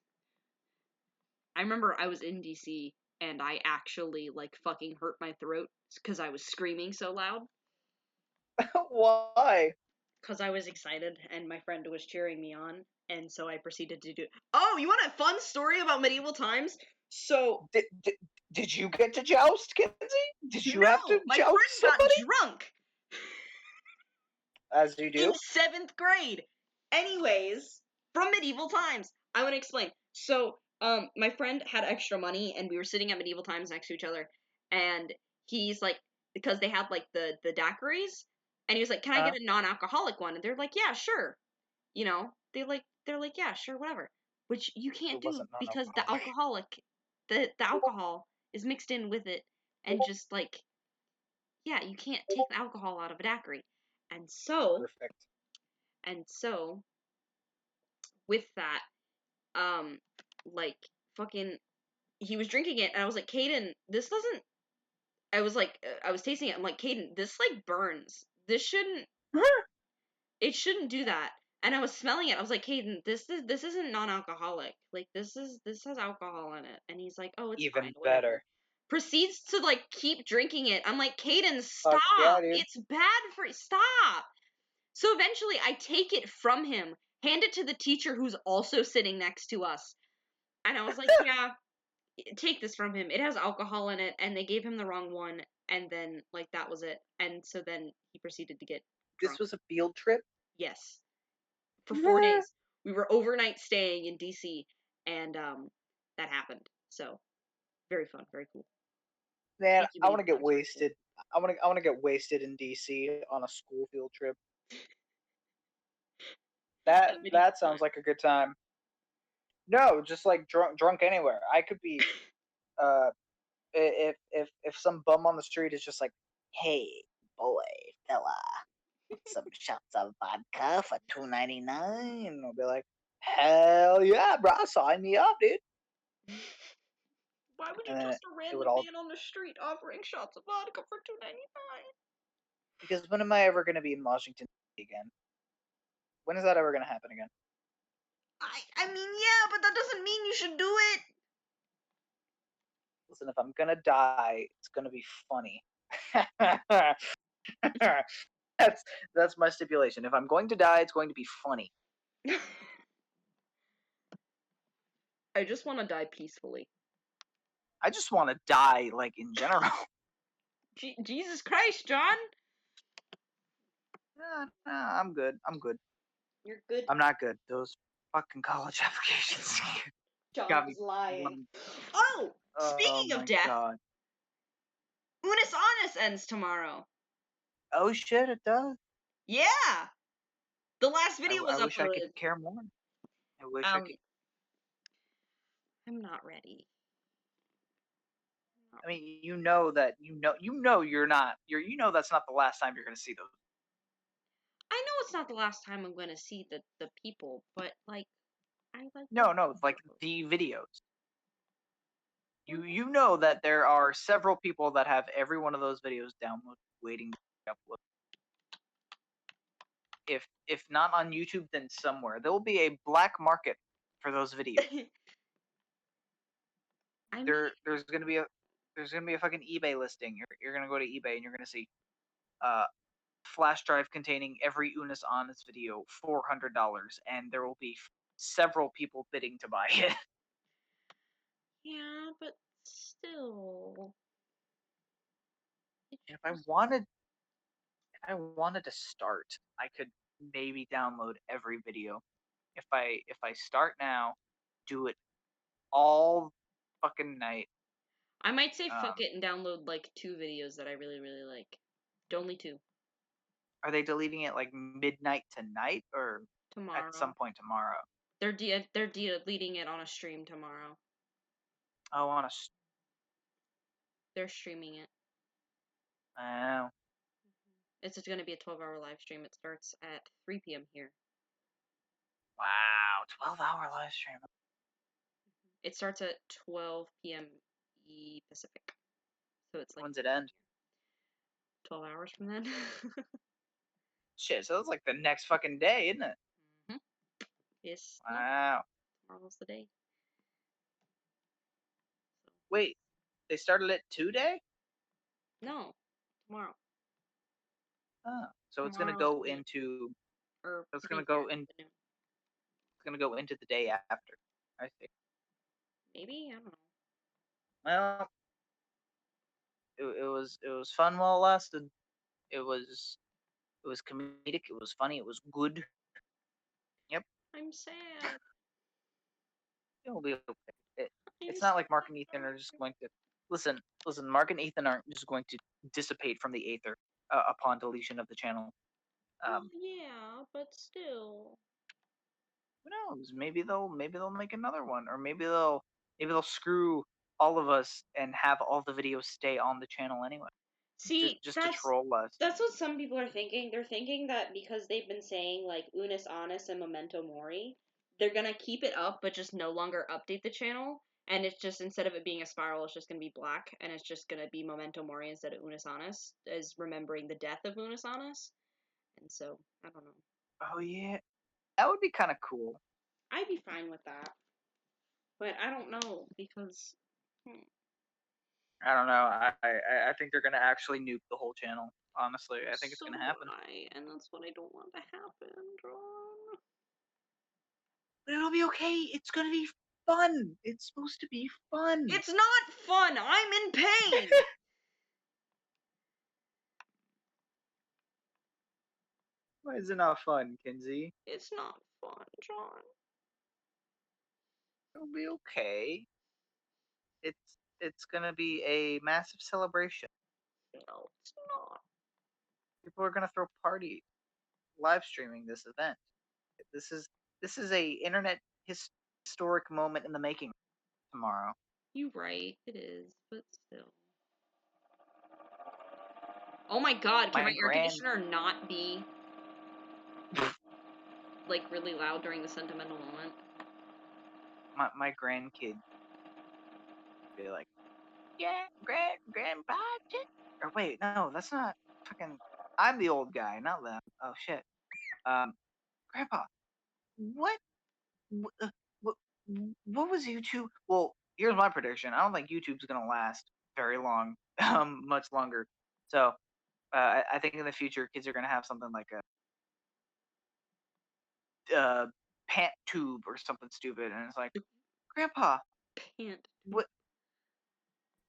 I remember I was in DC and I actually like fucking hurt my throat because I was screaming so loud. Why? Because I was excited and my friend was cheering me on, and so I proceeded to do. Oh, you want a fun story about medieval times? So Did you get to joust, Kinzie? Did you have to no, my joust friend got somebody? drunk As you in do. 7th grade. Anyways, from medieval times, I want to explain. So, my friend had extra money, and we were sitting at medieval times next to each other, and he's like, because they had like the daiquiris, and he was like, "Can I Uh, get a non-alcoholic one?" And they're like, "Yeah, sure." You know, they're like, "Yeah, sure, whatever." which you can't It do wasn't because non-alcoholic. the alcohol is mixed in with it, and just like, yeah, you can't take the alcohol out of a daiquiri. And so, Perfect. and so, with that, um, like, fucking, he was drinking it, and I was like, Caden, this doesn't. I was like, I was tasting it. I'm like, Caden, this like burns. This shouldn't. It shouldn't do that. And I was smelling it. I was like, Caden, this isn't non-alcoholic. Like this has alcohol in it. And he's like, oh, it's fine, Even whatever. better. Proceeds to like keep drinking it. I'm like, Caden, Fuck yeah, stop. dude. It's bad for stop. So eventually I take it from him, hand it to the teacher who's also sitting next to us. And I was like, yeah, take this from him. It has alcohol in it, and they gave him the wrong one, and then like that was it. And so then he proceeded to get This drunk. was a field trip? Yes. For 4 days. We were overnight staying in DC, and that happened. So very fun, very cool. Man, Thank you, I many want to get times for wasted. I want to get wasted in DC on a school field trip. as many That sounds times. like a good time. No, just like drunk anywhere. I could be if some bum on the street is just like, "Hey, boy, fella, some shots of vodka for $2.99." I'll be like, "Hell yeah, bro, sign me up, dude." Why would you And then trust a it would random all man on the street offering shots of vodka for $2.99? because when am I ever going to be in Washington again? When is that ever going to happen again? I mean, yeah, but that doesn't mean you should do it. Listen, if I'm gonna die, it's gonna be funny. that's my stipulation. If I'm going to die, it's going to be funny. I just want to die peacefully. I just want to die, like in general. Jesus Christ, John! Nah, I'm good. I'm good. You're good. I'm not good. Those fucking college applications John got me. was lying. One. Oh, Oh speaking of my death, god. Unis Honest ends tomorrow. Oh shit, it does. Yeah, the last video was I wish I could uploaded. care more. I wish I could. I'm not ready. I mean, you know you're not. You know that's not the last time you're gonna see those. I know it's not the last time I'm gonna see the people, but like, I like. No, like the videos. You know that there are several people that have every one of those videos downloaded, waiting to be uploaded. If not on YouTube, then somewhere there will be a black market for those videos. I mean, There's gonna be a fucking eBay listing. You're gonna go to eBay and you're gonna see flash drive containing every Unis Honest video, $400, and there will be several people bidding to buy it. yeah, but still. If I wanted to start, I could maybe download every video. If I start now, do it all fucking night. I might say fuck it and download like 2 videos that I really, really like. Only 2. Are they deleting it like midnight tonight or at some Tomorrow. point tomorrow? They're deleting it on a stream tomorrow. Oh, on a. They're streaming it. Oh, It's just gonna be a 12-hour live stream. It starts at 3 p.m. here. wow, 12-hour live stream. It starts at 12 p.m. Pacific. So it's like When's it end? 12 hours from then. Shit, so it's like the next fucking day, isn't it? Mm-hmm. Yes. Wow. Tomorrow's the day. So. Wait, they started it today? No, tomorrow. Oh, so it's gonna Tomorrow's go noon. into. Or It's to gonna be go fair, in. noon. It's gonna go into the day after. I think. Maybe, I don't know. Well, it was fun while it lasted. It was comedic. It was funny. It was good. Yep. I'm sad. It'll be okay. It's I'm not like Mark and so Ethan are just going to listen. Mark and Ethan aren't just going to dissipate from the aether upon deletion of the channel. Well, yeah, but still. Who knows? Maybe they'll make another one, or maybe they'll screw all of us and have all the videos stay on the channel anyway, See, just to troll us. that's what some people are thinking. They're thinking that because they've been saying like Unis Honest and Memento Mori, they're gonna keep it up but just no longer update the channel. And it's just instead of it being a spiral, it's just gonna be black, and it's just gonna be Memento Mori instead of Unis Honest, as remembering the death of Unis Honest. And so I don't know. Oh yeah, that would be kind of cool. I'd be fine with that, but I don't know because. I don't know. I think they're gonna actually nuke the whole channel. Honestly, I think it's gonna happen. And that's what I don't want to happen, John. But it'll be okay. It's gonna be fun. It's supposed to be fun. It's not fun. I'm in pain. Why is it not fun, Kinzie? It's not fun, John. It'll be okay. It's gonna be a massive celebration. No, it's not. People are gonna throw parties, live streaming this event. This is a internet historic moment in the making tomorrow. You're right. It is, but still. Oh my God! Can my air conditioner not be like really loud during the sentimental moment? My grandkid be like, yeah, grandpa, or wait, no, that's not fucking. I'm the old guy, not them. Oh shit. Grandpa, what, what was YouTube? Well, here's my prediction. I don't think YouTube's gonna last very long, much longer. So, I think in the future, kids are gonna have something like a pant tube or something stupid, and it's like, Grandpa, what?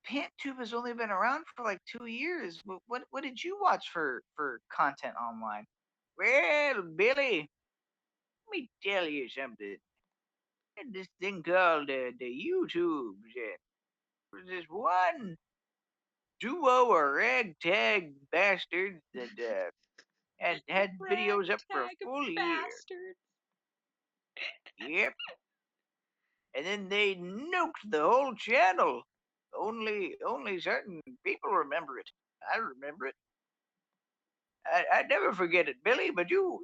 Pant tube has only been around for like 2 years. What did you watch for content online? Well, Billy, let me tell you something. There's this thing called the YouTube. There's this one duo of ragtag bastards that had videos up for a full year. Yep. And then they nuked the whole channel. Only certain people remember it. I remember it. I never forget it, Billy. But you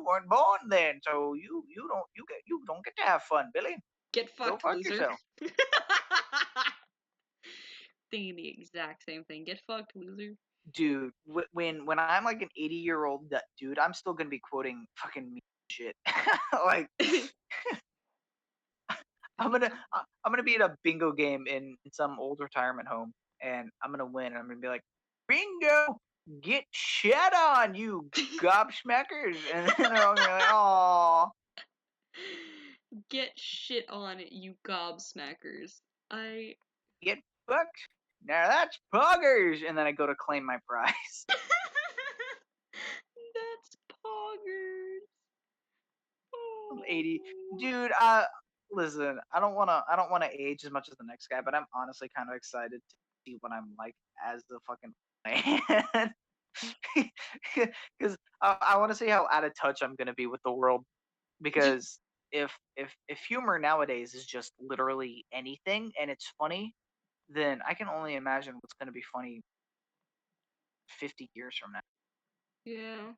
weren't born then, so you don't get to have fun, Billy. Get fucked, Go fuck loser. yourself. Thinking the exact same thing. Get fucked, loser. Dude, when I'm like an 80-year-old dude, I'm still gonna be quoting fucking me shit. Like, I'm gonna be at a bingo game in some old retirement home, and I'm gonna win. And I'm gonna be like, bingo, get shit on, you gobsmackers, and then they're all gonna be like, "Aw." Get shit on, you gobsmackers. Get fucked. Now that's poggers, and then I go to claim my prize. That's poggers. I'm 80, dude. Listen, I don't wanna age as much as the next guy, but I'm honestly kind of excited to see what I'm like as the fucking man. Because I want to see how out of touch I'm gonna be with the world. Because if humor nowadays is just literally anything and it's funny, then I can only imagine what's gonna be funny 50 years from now. Yeah.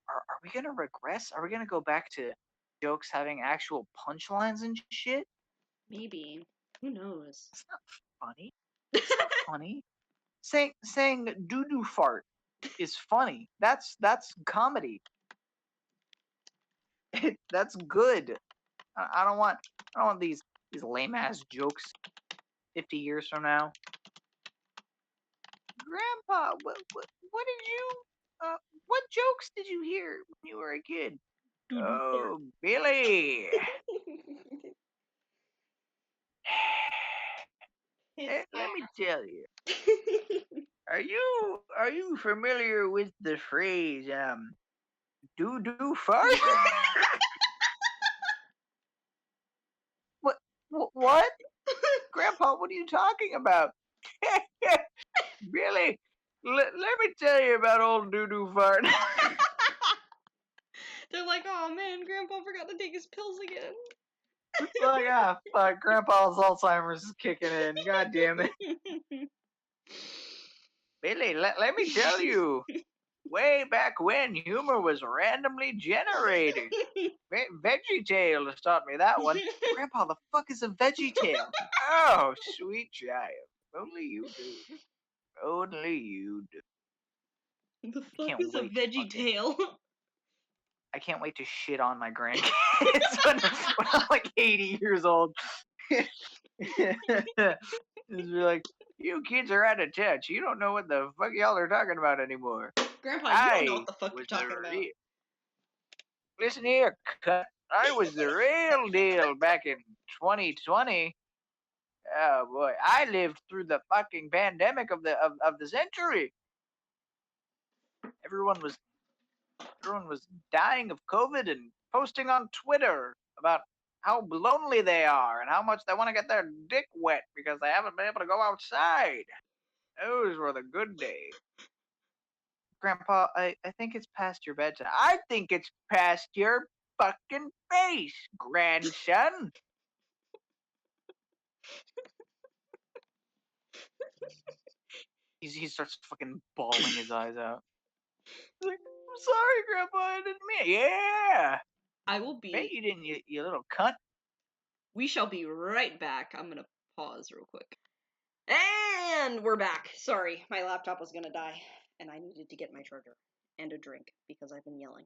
Are we gonna regress? Are we gonna go back to jokes having actual punchlines and shit? Maybe. Who knows? That's not funny. It's not funny. Saying doo doo fart is funny. That's comedy. That's good. I don't want these lame ass jokes 50 years from now. Grandpa, what did you what jokes did you hear when you were a kid? Oh, Billy. Let me tell you. Are you familiar with the phrase doo doo fart? What? Grandpa, what are you talking about? Really? Let me tell you about old doo doo fart. They're like, oh man, Grandpa forgot to take his pills again. It's like, ah, fuck, Grandpa's Alzheimer's is kicking in. God damn it. Billy, let me tell you. Way back when humor was randomly generated. VeggieTales taught me that one. Grandpa, the fuck is a VeggieTale? Oh, sweet child. Only you do. Only you do. The I fuck can't is a wait to veggie fucking... tail? I can't wait to shit on my grandkids when I'm like 80 years old. Just be like, you kids are out of touch. You don't know what the fuck y'all are talking about anymore. Grandpa, you don't know what I the fuck you're was the talking about. real... Listen here, cut. I was the real deal back in 2020. Oh boy, I lived through the fucking pandemic of the century. Everyone was dying of COVID and posting on Twitter about how lonely they are and how much they want to get their dick wet because they haven't been able to go outside. Those were the good days. Grandpa, I think it's past your bedtime. I think it's past your fucking face, grandson. He starts fucking bawling his eyes out. He's like, I'm sorry, Grandpa, I didn't mean it. Yeah. I will Bet be. you didn't, you little cunt. We shall be right back. I'm gonna pause real quick. And we're back. Sorry, my laptop was gonna die, and I needed to get my charger and a drink because I've been yelling.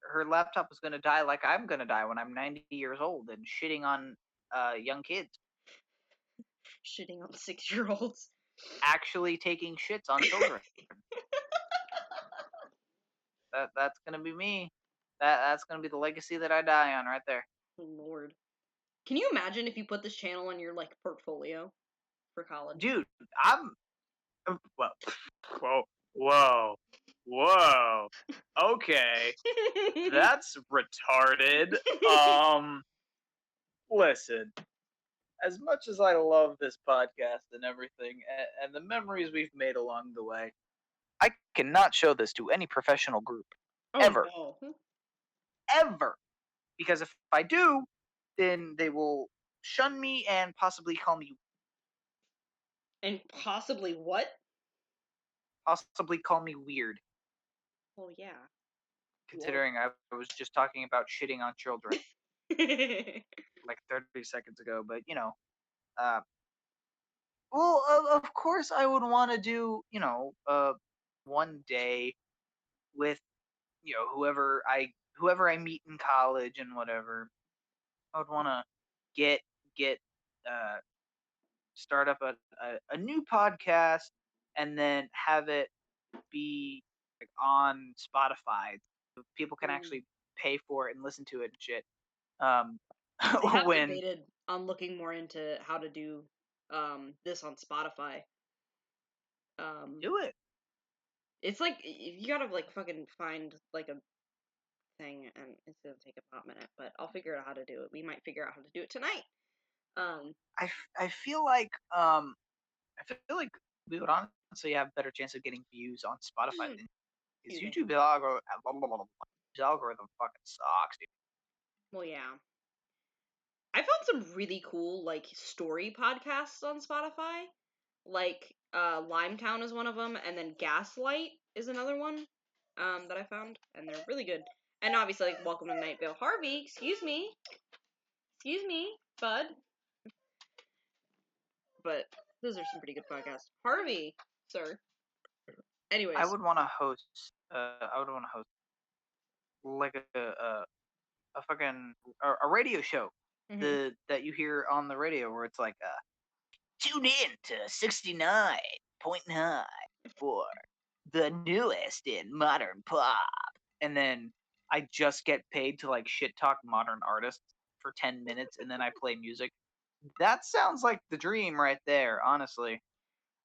Her laptop was gonna die like I'm gonna die when I'm 90 years old and shitting on young kids. Shitting on 6-year-olds. Actually taking shits on children. That's gonna be me. That's gonna be the legacy that I die on right there. Lord. Can you imagine if you put this channel in your like portfolio for college? Dude, I'm whoa. Okay. That's retarded. Listen. As much as I love this podcast and everything, and the memories we've made along the way, I cannot show this to any professional group. Oh Ever. no. Ever. Because if I do, then they will shun me and possibly call me... And possibly what? Possibly call me weird. Well, yeah. Considering I was just talking about shitting on children like 30 seconds ago, but you know, well, of course I would want to do, one day with, whoever I meet in college and whatever. I would want to get get uh start up a new podcast and then have it be like on Spotify. So people can actually pay for it and listen to it and shit. They have When debated on looking more into how to do this on Spotify. do it. It's like you gotta like fucking find like a thing, and it's gonna take a hot minute, but I'll figure out how to do it. We might figure out how to do it tonight. I feel like we would honestly have a better chance of getting views on Spotify than his Excuse me. YouTube algorithm fucking sucks, dude. Well, yeah. I found some really cool like story podcasts on Spotify. Like Limetown is one of them, and then Gaslight is another one that I found, and they're really good. And obviously, like Welcome to Night Vale. Harvey, excuse me, bud. But those are some pretty good podcasts. Harvey, sir. Anyways, I would want to host. I would want to host like a fucking a radio show that you hear on the radio where it's like tune in to 69.9 for the newest in modern pop, and then I just get paid to like shit talk modern artists for 10 minutes and then I play music. That sounds like the dream right there, honestly.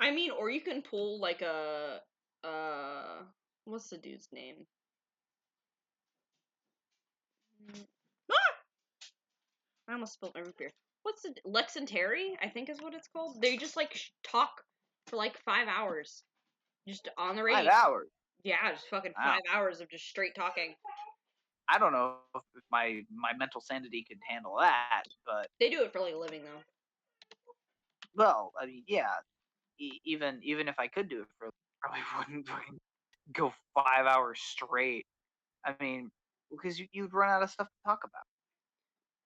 I mean, or you can pull like a what's the dude's name? Ah! I almost spilled my root beer. What's the Lex and Terry? I think is what it's called. They just like talk for like 5 hours, just on the radio. 5 hours. Yeah, just fucking Wow. 5 hours of just straight talking. I don't know if my mental sanity could handle that, but They do it for like a living though. well, I mean, yeah. Even if I could do it for, probably wouldn't fucking go 5 hours straight. I mean, because you'd run out of stuff to talk about.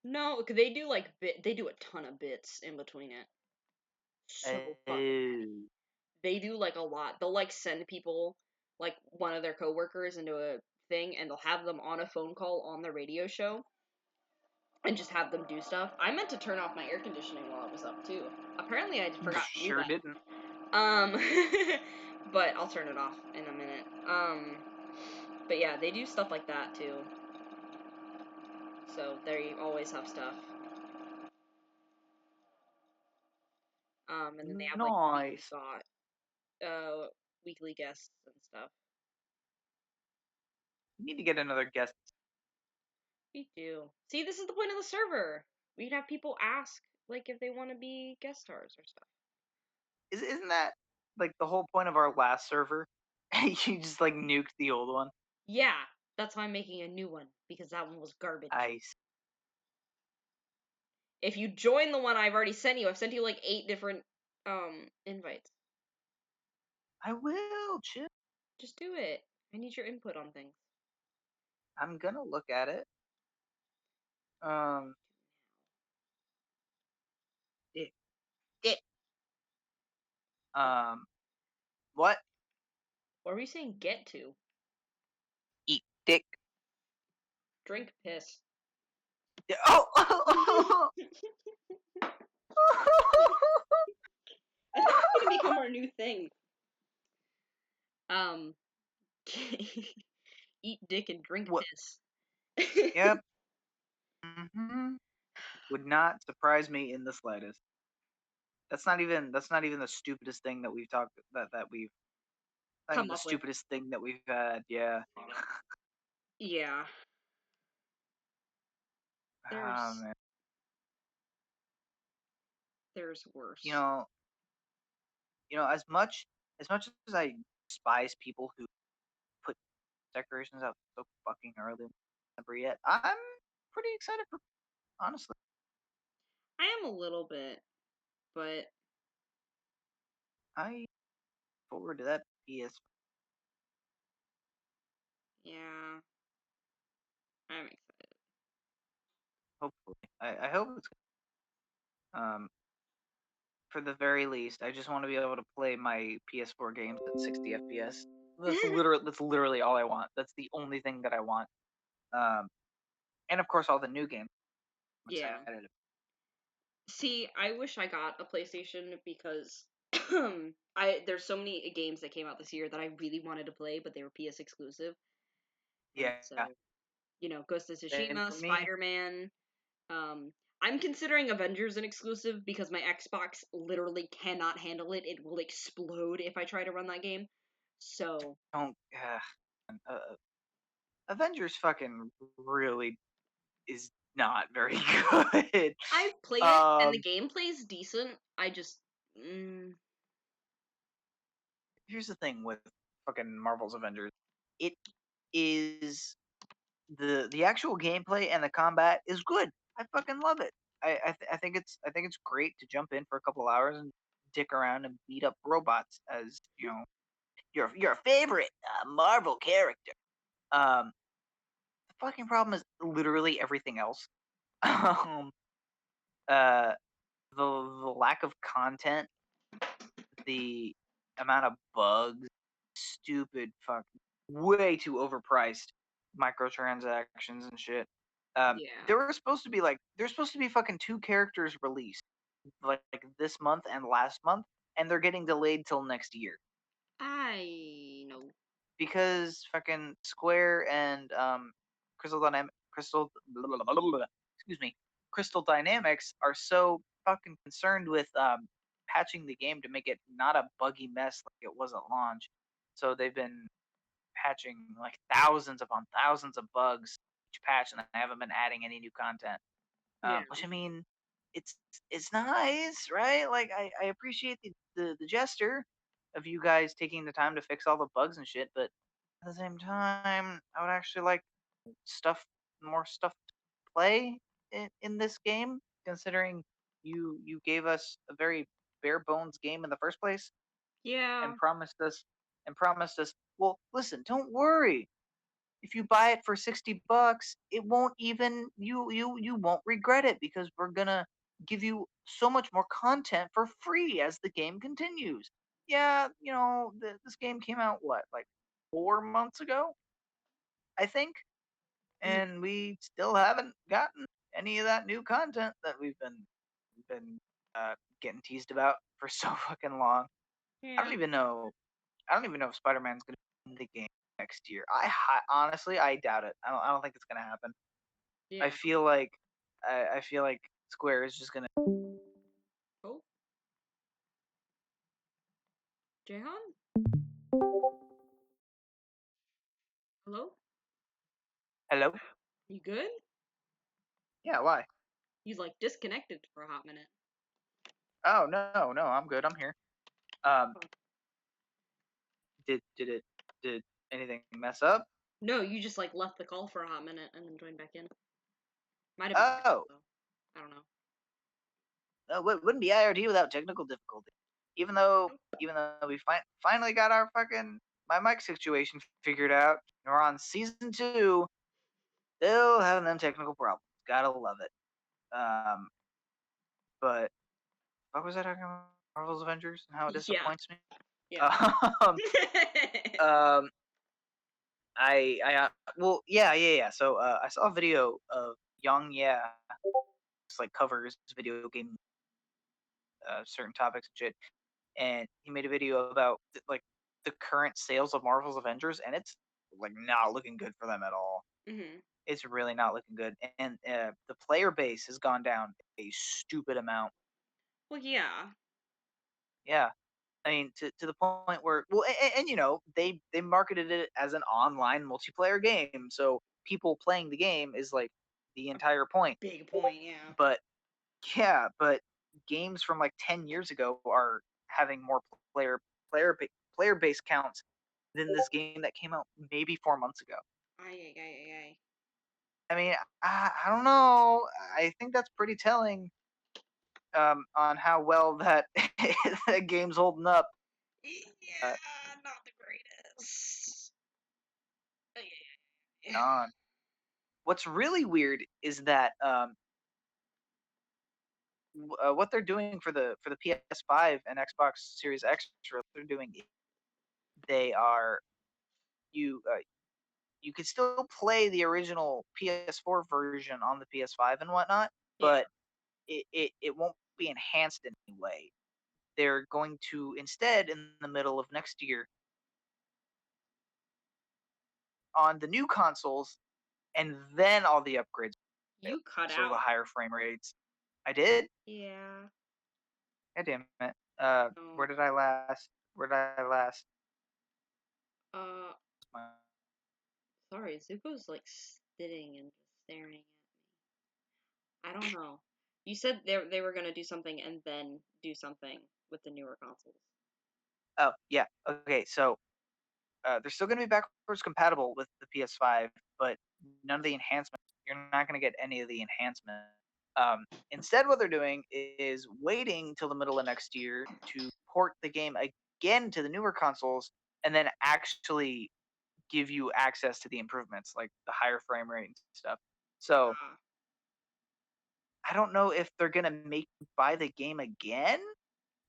No, 'cause they do like they do a ton of bits in between it. So fucking many. Oh, They do like a lot. They'll like send people like one of their coworkers into a thing and they'll have them on a phone call on the radio show and just have them do stuff. I meant to turn off my air conditioning while it was up too. Apparently I forgot to do sure didn't. that. But I'll turn it off in a minute. But yeah, they do stuff like that too. So they always have stuff. And then they have like weekly Nice. uh weekly guests and stuff. You need to get another guest. We do. See, this is the point of the server. We could have people ask like if they want to be guest stars or stuff. Isn't that like the whole point of our last server? You just like nuked the old one. Yeah, that's why I'm making a new one because that one was garbage. I If you join the one I've already sent you, I've sent you like 8 different invites. I will chill. Just do it. I need your input on things. I'm gonna look at it. Um, it, it. Um, what? What are we saying get to? Eat dick. Drink piss. Yeah, oh. I think it's gonna become our new thing. Um eat dick and drink What? piss. Yep. Would not surprise me in the slightest. That's not even the stupidest thing that we've talked that we've not even Come the up with. stupidest thing that we've had. Yeah. Yeah. There's Man. there's You worse. know, as much as I despise people who put decorations out so fucking early in December yet, I'm pretty excited for honestly. I am a little bit, but I forward to that PS. yeah, I'm excited. Hopefully, I hope it's for the very least. I just want to be able to play my PS4 games at 60 FPS. That's literally all I want. That's the only thing that I want. Um, and of course all the new games. I'm Yeah. excited. See, I wish I got a PlayStation because I there's so many games that came out this year that I really wanted to play, but they were PS exclusive. And Yeah, so, Ghost of same Tsushima, for me. Spider-Man. I'm considering Avengers an exclusive because my Xbox literally cannot handle it. It will explode if I try to run that game. So, Don't. Avengers fucking really is not very good. I've played it and the um, gameplay's decent. I just mm, Here's the thing with fucking Marvel's Avengers. It is the actual gameplay and the combat is good. I fucking love it. I think it's great to jump in for a couple hours and dick around and beat up robots as your favorite Marvel character. Um, the fucking problem is literally everything else. um, uh, the lack of content, the amount of bugs, stupid fucking way too overpriced microtransactions and shit. yeah. There's supposed to be fucking two characters released like this month and last month, and they're getting delayed till next year I know. because fucking Square and excuse me, Crystal Dynamics are so fucking concerned with patching the game to make it not a buggy mess like it was at launch. So they've been patching like thousands upon thousands of bugs each patch, and they haven't been adding any new content. Yeah. Which I mean, it's it's nice, right? Like I appreciate the gesture of you guys taking the time to fix all the bugs and shit, but at the same time, I would actually like stuff, more stuff to play in this game, considering you gave us a very bare bones game in the first place Yeah. and promised us. Well, listen, don't worry. If you buy it for $60, it won't even you won't regret it because we're gonna give you so much more content for free as the game continues. Yeah, this game came out what, like 4 months ago, I think, Mm, and we still haven't gotten any of that new content that we've been getting teased about for so fucking long. I don't yeah. even know. I don't even know if Spider-Man's gonna be in the game next year. Honestly, I doubt it. I don't think it's gonna happen. I Yeah. feel like I feel like Square is just gonna. Oh, jhan, hello? Hello. You good? Yeah. Why? You like disconnected for a hot minute. Oh no, no, I'm good. I'm here. Um. Oh. Did anything mess up? No, you just like left the call for a hot minute and then joined back in. Might have been Oh. technical though. I don't know. Wouldn't be IRT without technical difficulty. Even though, Nope. even though we finally got our fucking my mic situation figured out, and we're on season two, still having them technical problems. Gotta love it. Um, but what was I talking about? Marvel's Avengers and how it Yeah. disappoints me. Yeah. Um, um, well, yeah. So I saw a video of Young Yeah, just like covers video game certain topics and shit, and he made a video about like the current sales of Marvel's Avengers, and it's like not looking good for them at all. Mhm. It's really not looking good, and the player base has gone down a stupid amount. Well, yeah. Yeah, I mean to the point where, well, and they marketed it as an online multiplayer game, so people playing the game is like the A entire point. big point, yeah. But yeah, but games from like 10 years ago are having more player player base counts than this game that came out maybe 4 months ago. Ay, ay, ay, ay, ay. I mean, I don't know. I think that's pretty telling, on how well that that game's holding up. Uh, Yeah, not the greatest. Ay, ay, ay. on what's really weird is that what they're doing for the PS5 and Xbox Series X, what they're doing, they are you you could still play the original PS4 version on the PS5 and whatnot, Yeah. but it won't be enhanced in any way. They're going to instead, in the middle of next year, on the new consoles, and then all the upgrades. You cut So the out. higher frame rates. I did. Yeah. God damn it. No. Where did I last? Where did I last? Uh, My- sorry, Zuko's like sitting and just staring at me. I don't know. You said they were gonna do something and then do something with the newer consoles. Oh yeah. Okay. So they're still going to be backwards compatible with the PS5, but none of the enhancements. You're not going to get any of the enhancement. Instead, what they're doing is waiting till the middle of next year to port the game again to the newer consoles, and then actually give you access to the improvements, like the higher frame rate and stuff. So Ah, I don't know if they're going to make you buy the game again,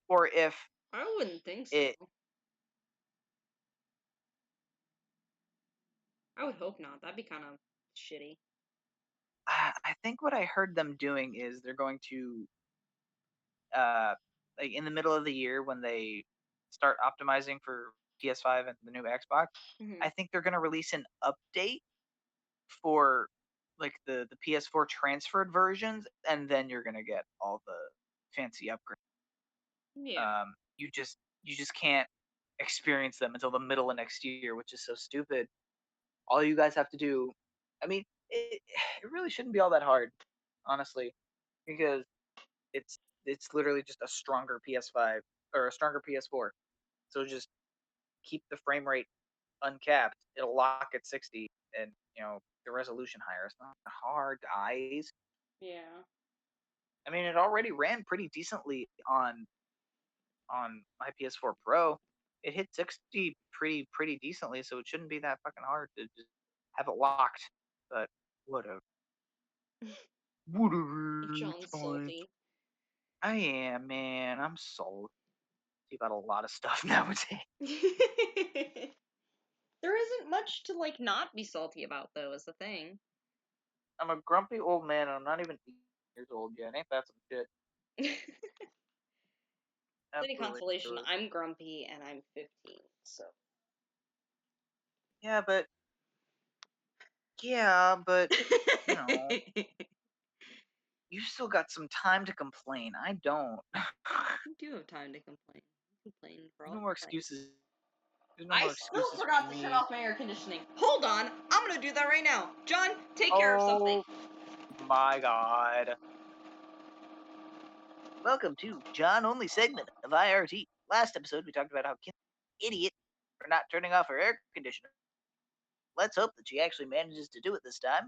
or if I wouldn't think so. it. I would hope not. That'd be kind of shitty. I think what I heard them doing is they're going to, like in the middle of the year when they start optimizing for PS5 and the new Xbox, Hmm. I think they're going to release an update for like the PS4 transferred versions, and then you're going to get all the fancy upgrades. Yeah. You just can't experience them until the middle of next year, which is so stupid. All you guys have to do, I mean, it really shouldn't be all that hard, honestly, because it's it's literally just a stronger PS5 or a stronger PS4. So just keep the frame rate uncapped it'll lock at 60, and the resolution higher. It's not hard, guys. Yeah. I mean, it already ran pretty decently on my PS4 Pro. It hit 60 pretty decently, so it shouldn't be that fucking hard to just have it locked. But whatever. Whatever. It's John's fine. salty. I am, man. I'm salty about a lot of stuff nowadays. There isn't much to like not be salty about though, is the thing. I'm a grumpy old man, and I'm not even 8 years old yet. Ain't that some shit? Any Absolutely. consolation, I'm grumpy and I'm 15, so. Yeah, but you know, you still got some time to complain. I don't. You do have time to complain. Complain for all No more the time. excuses. There's no I more still excuses for forgot to turn me. off my air conditioning. Hold on, I'm gonna do that right now. John, take care of something. Oh my god. Welcome to John only segment of IRT. Last episode we talked about how Kinzie is an idiot for not turning off her air conditioner. Let's hope that she actually manages to do it this time.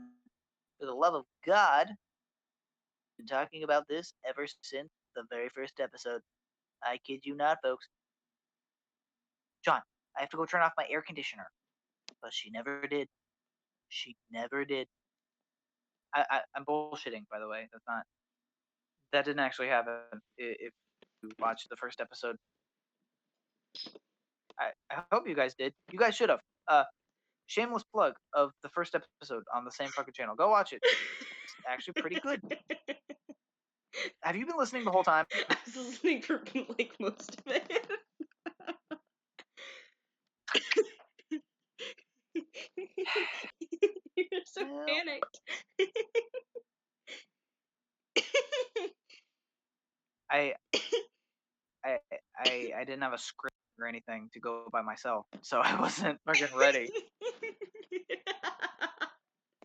For the love of God, I've been talking about this ever since the very first episode. I kid you not, folks. John, I have to go turn off my air conditioner. But she never did. She never did. I'm bullshitting, by the way. That didn't actually happen. If you watched the first episode, I hope you guys did. You guys should have. Shameless plug of the first episode on the same fucking channel. Go watch it. It's actually pretty good. Have you been listening the whole time? I was listening for like most of it. You're so Well, panicked. I I I didn't have a script or anything to go by myself, so I wasn't fucking ready.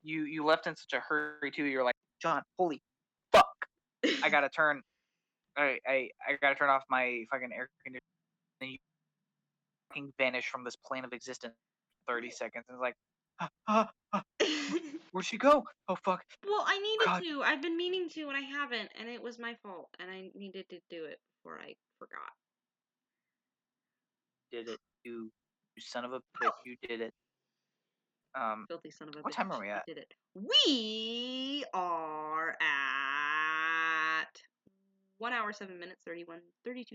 You left in such a hurry too. You're like, John, holy fuck! I gotta turn I gotta turn off my fucking air conditioner. And you fucking vanish from this plane of existence. 30 seconds, and it's like, where'd she go? Oh fuck! Well, I needed God, to. I've been meaning to, and I haven't, and it was my fault, and I needed to do it before I forgot. did it? You son of a bitch! You did it. Filthy son of a What bitch. time are we You at? did it. We are at 1 hour, 7 minutes, 32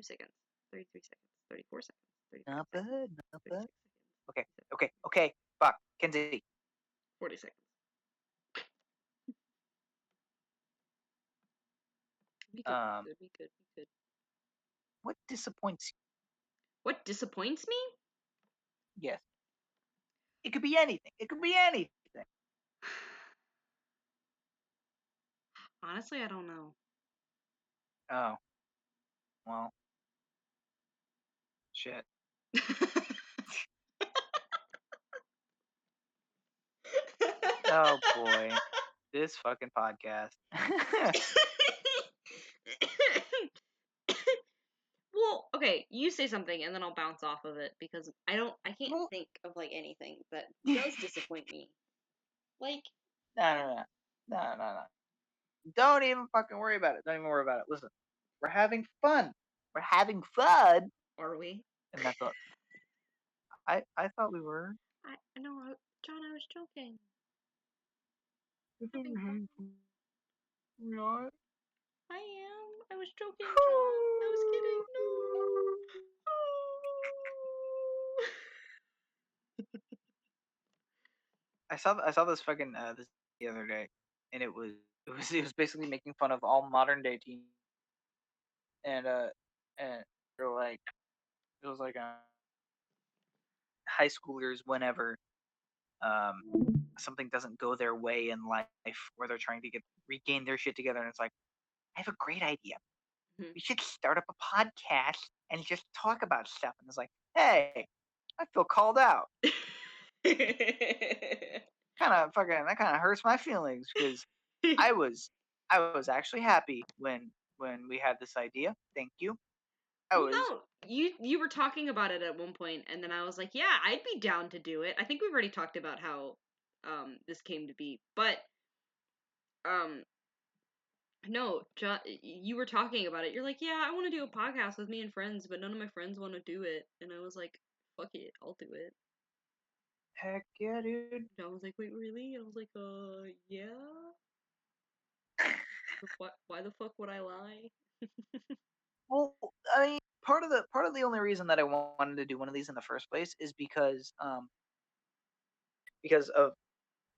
seconds, 33 seconds, 34 seconds, 35 Not seconds, bad, not 36 bad. seconds, Okay. Fuck, Kinzie. 40 seconds. We could, Um, we could. what disappoints you? What disappoints me? Yes, it could be anything. It could be anything. Honestly, I don't know. Oh, well, shit. Oh boy, this fucking podcast. Well, okay, you say something and then I'll bounce off of it because I can't Well, think of like anything that no, does disappoint me. Like, no. Don't even fucking worry about it. Don't even worry about it. Listen, we're having fun. We're having fun, are we? and that's all. I thought we were. I know, John, I was joking. I thought we Having were fun. having fun. We are. I am. I was joking, John. I was kidding. I saw this fucking this the other day, and it was basically making fun of all modern day teens, and and they're like it was like high schoolers whenever um something doesn't go their way in life, where they're trying to regain their shit together, and it's like, I have a great idea. No. We should start up a podcast and just talk about stuff. And it's like, hey, I feel called out. That kind of hurts my feelings, because I was I was actually happy when we had this idea. Thank you. I Well, was no, you were talking about it at one point, and then I was like, yeah, I'd be down to do it. I think we've already talked about how this came to be, but um no, you were talking about it. You're like, yeah, I want to do a podcast with me and friends, but none of my friends want to do it, and I was like, fuck it, I'll do it. heck yeah, dude. And I was like, wait, really? And I was like, yeah. Why the fuck would I lie? Well, I mean, part of the only reason that I wanted to do one of these in the first place is because of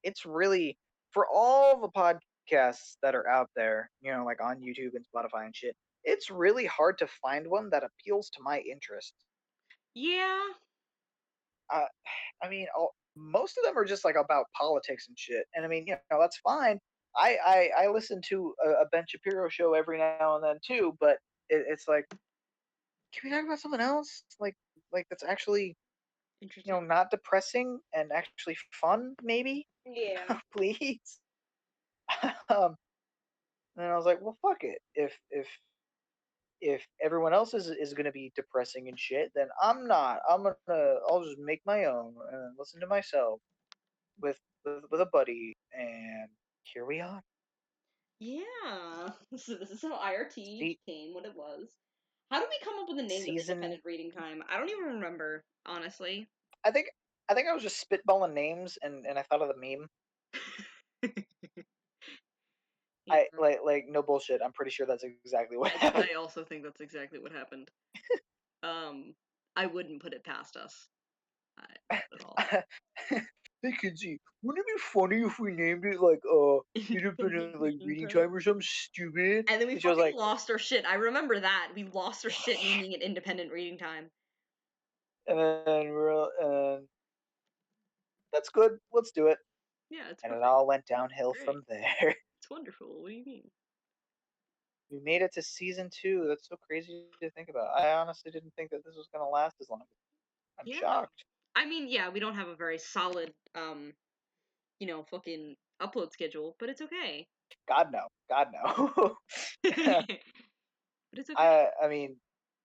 it's really for all the podcasts that are out there, like on YouTube and Spotify and shit. It's really hard to find one that appeals to my interests. Yeah, Uh, I mean, most of them are just like about politics and shit, and I mean, that's fine. I listen to a Ben Shapiro show every now and then too, but it's like, can we talk about something else? Like that's actually interesting. not depressing and actually fun, maybe. Yeah. Please. um, and I was like, well, fuck it. If everyone else is gonna be depressing and shit, then I'm not. I'll just make my own and listen to myself with a buddy, and here we are. Yeah. So this is how IRT See, became what it was. How did we come up with the name of season. independent reading time? I don't even remember, honestly. I think I think I was just spitballing names, and I thought of the meme. Yeah. I like no bullshit. I'm pretty sure that's exactly what happened. I also think that's exactly what happened. Um, I wouldn't put it past us. Not at all. Hey Kinzie, wouldn't it be funny if we named it like Independent independent like reading reading time. time or something stupid? And then we And she was fucking like, lost our shit. I remember that. We lost our shit naming it independent reading time. and that's good. Let's do it. Yeah, it's And it perfect. all went downhill Great. from there. It's wonderful. What do you mean? We made it to season 2. That's so crazy to think about. I honestly didn't think that this was gonna last as long. I'm Yeah. shocked. I mean, yeah, we don't have a very solid fucking upload schedule, but it's okay. God no. God no. But it's okay. I mean,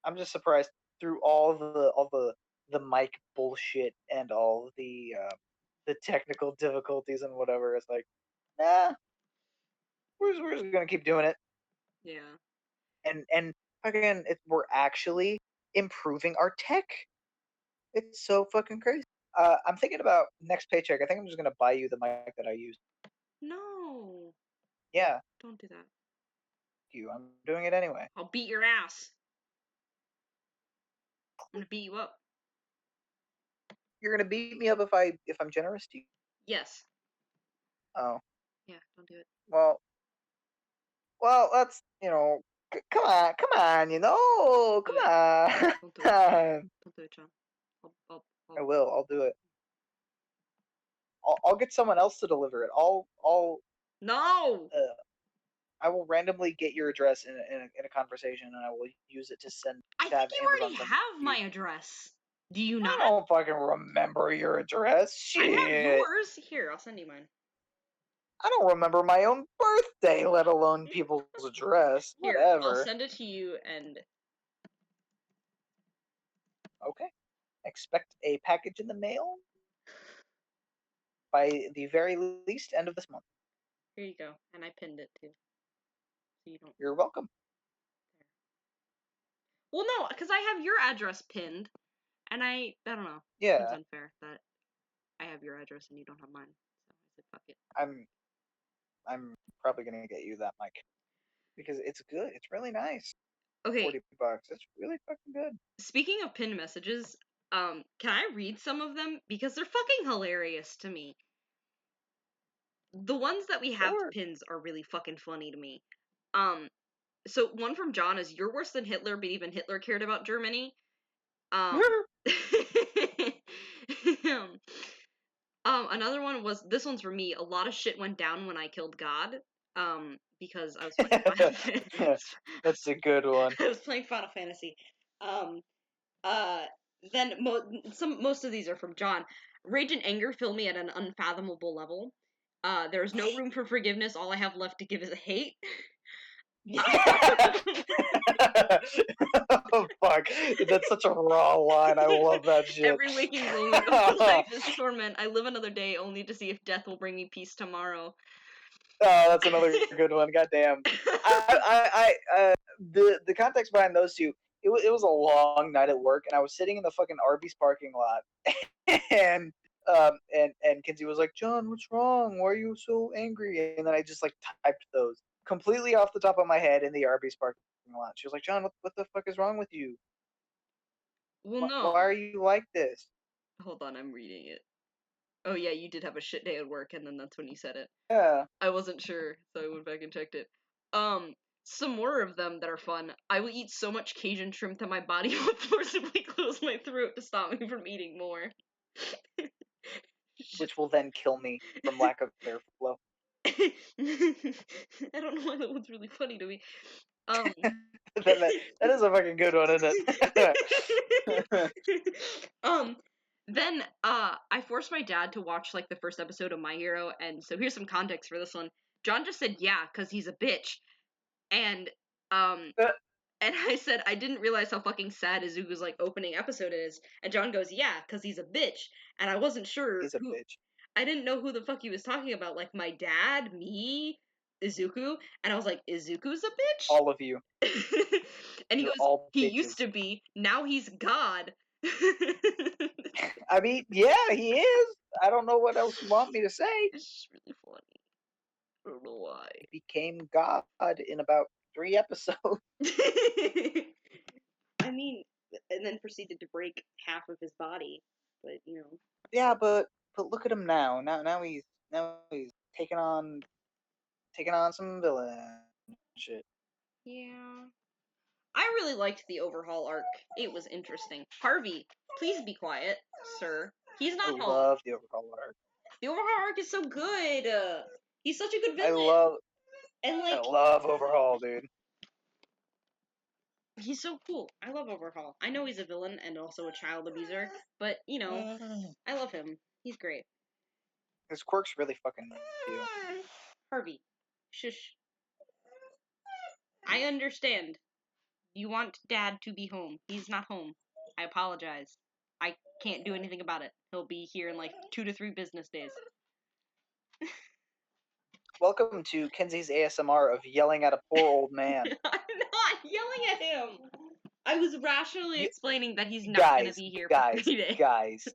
I'm just surprised through all the mic bullshit and all the technical difficulties and whatever. It's like, nah, we're just gonna keep doing it. Yeah. And again, we're actually improving our tech. It's so fucking crazy. I'm thinking about next paycheck. I think I'm just gonna buy you the mic that I use. No, Yeah, don't do that. you. I'm doing it anyway. I'll beat your ass. I'm gonna beat you up. You're gonna beat me up if I'm generous to you. Yes. Oh, Yeah, don't do it. well, that's come on, Don't do come it. on. Don't do it. Don't do it, John. I I'll will. I'll do it. I'll get someone else to deliver it. No! Uh, I will randomly get your address in a conversation, and I will use it I to think have you Amazon already send it have to you. my address. Do you I not? don't fucking remember your address. I have Shit. yours. Here, I'll send you mine. I don't remember my own birthday, let alone people's address. Here, I'll Whatever. send it to you and Okay. Expect a package in the mail by the very least end of this month. here you go. And I pinned it too. So you don't. You're welcome. Well, no, because I have your address pinned. And I don't know. Seems Yeah, unfair that I have your address and you don't have mine. So I said, fuck it. I'm I'm probably gonna get you that mic because it's good. It's really nice. Okay, $40. It's really fucking good. speaking of pinned messages, can I read some of them? Because they're fucking hilarious to me. The ones that we have Sure. pins are really fucking funny to me. Um, so one from John is "You're worse than Hitler, but even Hitler cared about Germany." Um, another one was this one's for me. A lot of shit went down when I killed God. Because I was playing That's a good one. I was playing Final Fantasy. Um, uh, then most of these are from John. Rage and anger fill me at an unfathomable level. There is no room for forgiveness. All I have left to give is a hate. Oh, fuck. That's such a raw line. I love that shit. Every waking moment of my life is torment. I live another day only to see if death will bring me peace tomorrow. Oh, that's another good one. Goddamn. The context behind those two, it was a long night at work, and I was sitting in the fucking Arby's parking lot, and Kinzie was like, "John, what's wrong? Why are you so angry?" And then I just like typed those completely off the top of my head in the Arby's parking lot. She was like, "John, what the fuck is wrong with you? Well, Why no. are you like this?" Hold on, I'm reading it. Oh yeah, you did have a shit day at work, and then that's when you said it. Yeah. I wasn't sure, so I went back and checked it. Some more of them that are fun. I will eat so much Cajun shrimp that my body will forcibly close my throat to stop me from eating more. Which will then kill me from lack of airflow. I don't know why that one's really funny to me. that is a fucking good one, isn't it? Then I forced my dad to watch like the first episode of My Hero, and so here's some context for this one. John just said yeah because he's a bitch, and and I said I didn't realize how fucking sad Izuku's like opening episode is, and John goes yeah because he's a bitch, and I wasn't sure He's a who. bitch. I didn't know who the fuck he was talking about, like my dad, me, Izuku, and I was like Izuku's a bitch. All of you. And he You're goes, all he bitches. used to be, now he's God. I mean, yeah, he is. I don't know what else you want me to say. It's really funny. I don't know why. He became God in about 3 episodes. I mean, and then proceeded to break half of his body, but you know. Yeah, but look at him now. Now he's taking on some villain shit. Yeah. I really liked the overhaul arc. It was interesting. Harvey, please be quiet, sir. He's I not home. love the overhaul arc. The overhaul arc is so good. He's such a good I villain. And like, love overhaul, dude. he's so cool. I love Overhaul. I know he's a villain and also a child abuser, but you know, I love him. He's great. His quirks really fucking do. Harvey, shush. I understand. You want Dad to be home. He's not home. I apologize. I can't do anything about it. He'll be here in like 2 to 3 business days. Welcome to Kenzie's ASMR of yelling at a poor old man. I'm not yelling at him. I was rationally You- explaining that he's not going to be here for 3 days.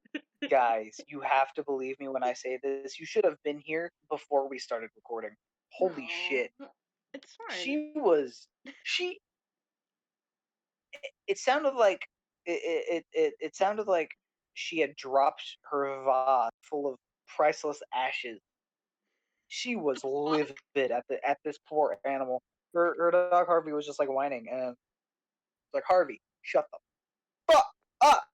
guys, you have to believe me when I say this. You should have been here before we started recording. Holy No, shit. it's fine. She it sounded like it sounded like she had dropped her vase full of priceless ashes. She was livid at this poor animal. Her dog Harvey was just like whining, and it's like, Harvey, shut the fuck up.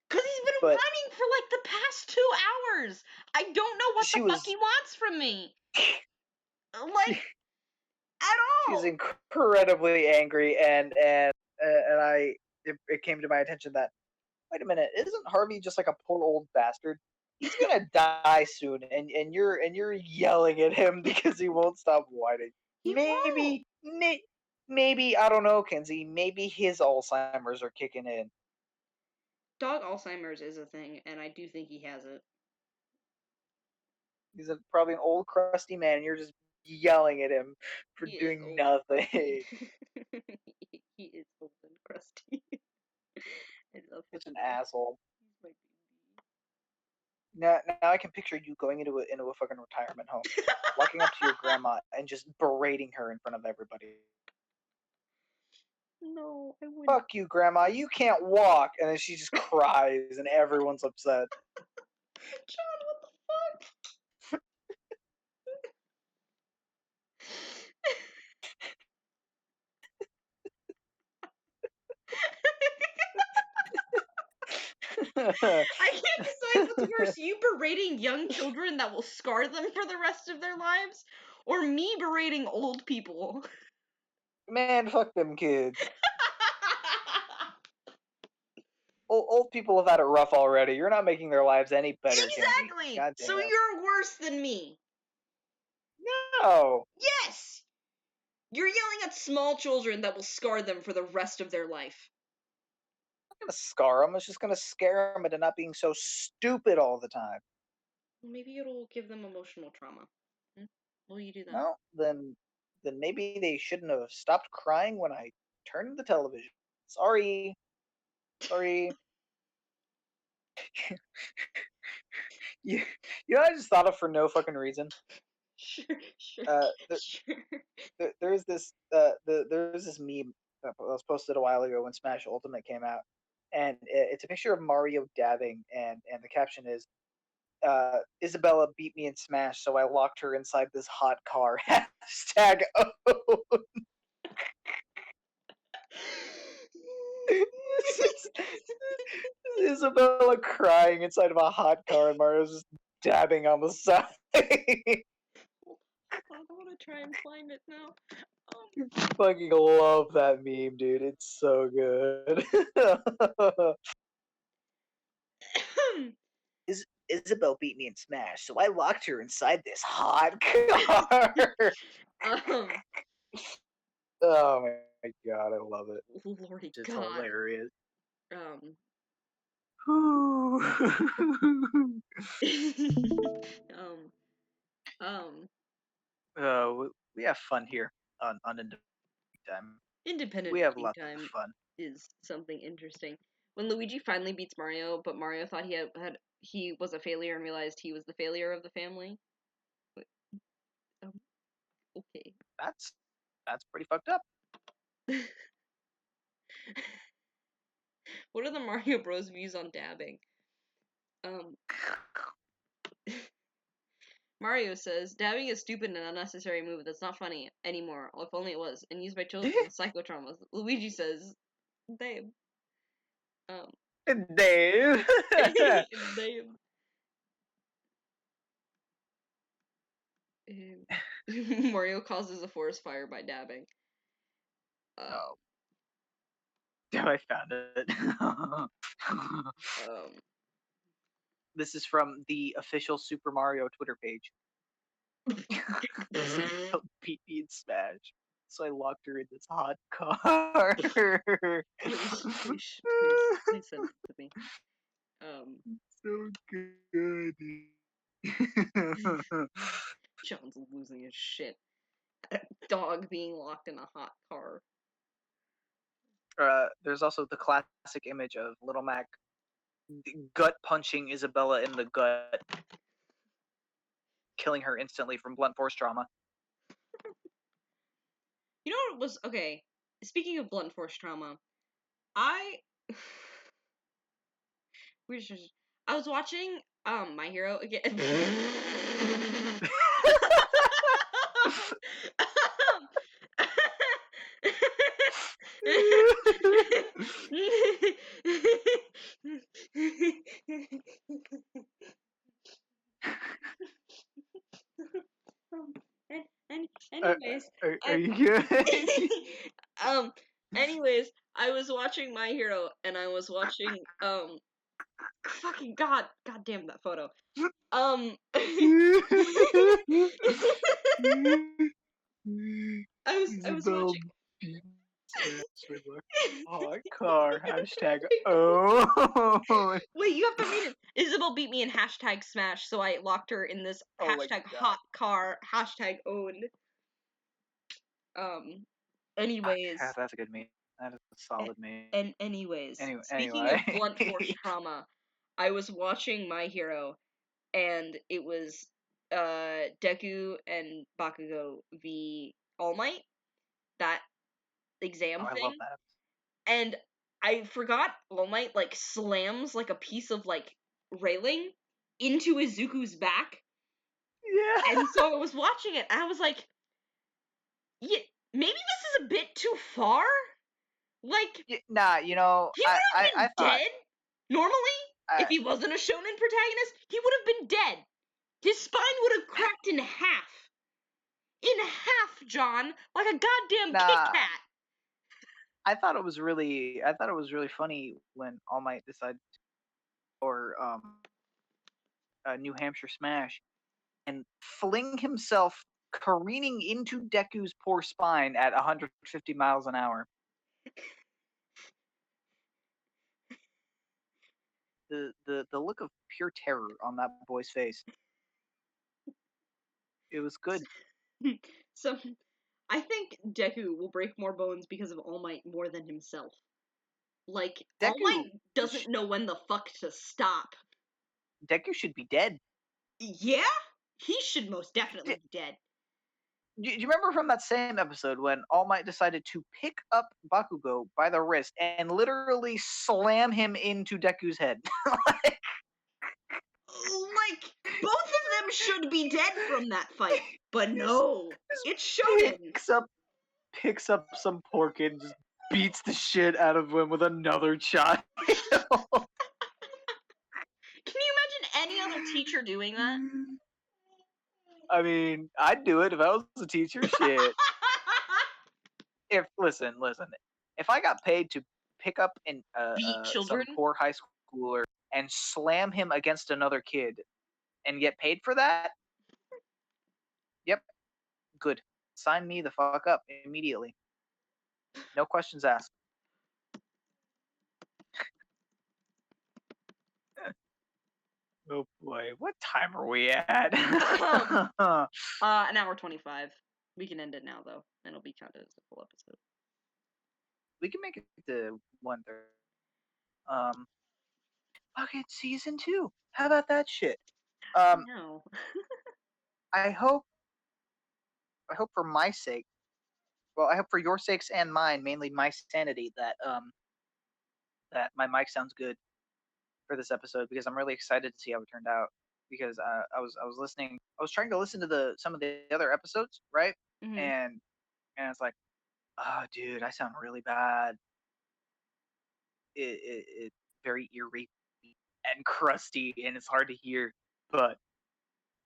Cause he's been But whining for like the past 2 hours. I don't know what she the fuck was he wants from me. Like at she's all. incredibly angry, and it came to my attention that, wait a minute, isn't Harvey just like a poor old bastard? He's gonna die soon, and you're yelling at him because he won't stop whining. He won't. Maybe I don't know, Kenzie. Maybe his Alzheimer's are kicking in. Dog Alzheimer's is a thing, and I do think he has it. He's probably an old crusty man, and you're just yelling at him for He is doing old and nothing. crusty. He is old and crusty. I love him. Such an asshole. He's my baby. Now I can picture you going into a fucking retirement home, walking up to your grandma and just berating her in front of everybody. No, I wouldn't. Fuck you, grandma. You can't walk, and then she just cries, and everyone's upset. John, what the fuck? I can't decide what's worse, you berating young children that will scar them for the rest of their lives, or me berating old people. Man, fuck them kids. Old people have had it rough already. You're not making their lives any better, Exactly! God So damn. you're worse than me. No. Yes! You're yelling at small children that will scar them for the rest of their life. I'm not gonna scar them. It's just gonna scare them into not being so stupid all the time. Maybe it'll give them emotional trauma. Will you do that? No, then maybe they shouldn't have stopped crying when I turned the television. Sorry. you, you know what I just thought of for no fucking reason? Sure. Sure. There's this meme that was posted a while ago when Smash Ultimate came out, and it's a picture of Mario dabbing, and the caption is, Isabella beat me in Smash, so I locked her inside this hot car. Hashtag Isabella crying inside of a hot car, and Mario's just dabbing on the side. I want to try and find it now. Fucking love that meme, dude. It's so good. Isabel beat me in Smash, so I locked her inside this hot car. Oh my god, I love it. Lordy It's God. hilarious. We have fun here on Independent Time. Independent We have Reading lots Time of fun. is something interesting. When Luigi finally beats Mario, but Mario thought he was a failure and realized he was the failure of the family. But, okay. That's pretty fucked up. What are the Mario Bros views on dabbing? Mario says, dabbing is stupid and unnecessary move that's not funny anymore. If only it was. And used by children with psychotraumas. Luigi says, Dave. Dave. Dave. Mario causes a forest fire by dabbing. Oh. I found it. This is from the official Super Mario Twitter page. Beat me in Smash, so I locked her in this hot car. please send it to me. So good. John's losing his shit. A dog being locked in a hot car. There's also the classic image of Little Mac gut punching Isabella in the gut, killing her instantly from blunt force trauma. You know what was okay? Speaking of blunt force trauma, I was watching My Hero again. Anyways, are you good? anyways, I was watching My Hero and I was watching fucking god damn that photo. I was watching hot car. Hashtag oh. Wait, you have to read it. Isabel beat me in hashtag smash, so I locked her in this hashtag hot car, hashtag owned. Anyways. That's a good meme. That is a solid meme. And anyways, speaking anyway. of blunt force trauma, I was watching My Hero, and it was Deku and Bakugo v All Might, that exam thing. I love that. And I forgot All Might like slams like a piece of like railing into Izuku's back. Yeah. And so I was watching it and I was like, yeah, maybe this is a bit too far. Like, nah, you know, he would have been thought, dead. Normally, if he wasn't a shonen protagonist, he would have been dead. His spine would have cracked in half. In half, John, like a goddamn Kit Kat. I thought it was really funny when All Might decided for New Hampshire Smash and fling himself careening into Deku's poor spine at 150 miles an hour. The look of pure terror on that boy's face. It was good. So, I think Deku will break more bones because of All Might more than himself. Like, All Might doesn't know when the fuck to stop. Deku should be dead. Yeah? He should most definitely be dead. Do you remember from that same episode when All Might decided to pick up Bakugo by the wrist and literally slam him into Deku's head? Like, both of them should be dead from that fight. But no, it's Shonen. Picks up some poor kid and just beats the shit out of him with another child. Can you imagine any other teacher doing that? I mean, I'd do it if I was a teacher. Shit. Listen, if I got paid to pick up Beat children? some poor high schooler and slam him against another kid and get paid for that, yep, good. Sign me the fuck up immediately. No questions asked. Oh boy, what time are we at? An hour 25. We can end it now though, and it'll be counted as a full episode. We can make it to 1:30. Fucking season 2. How about that shit? No. I hope for my sake, well, I hope for your sakes and mine, mainly my sanity, that my mic sounds good for this episode, because I'm really excited to see how it turned out. Because I was listening, I was trying to listen to some of the other episodes, right? Mm-hmm. And it's like, oh, dude, I sound really bad. It's very eerie and crusty, and it's hard to hear. But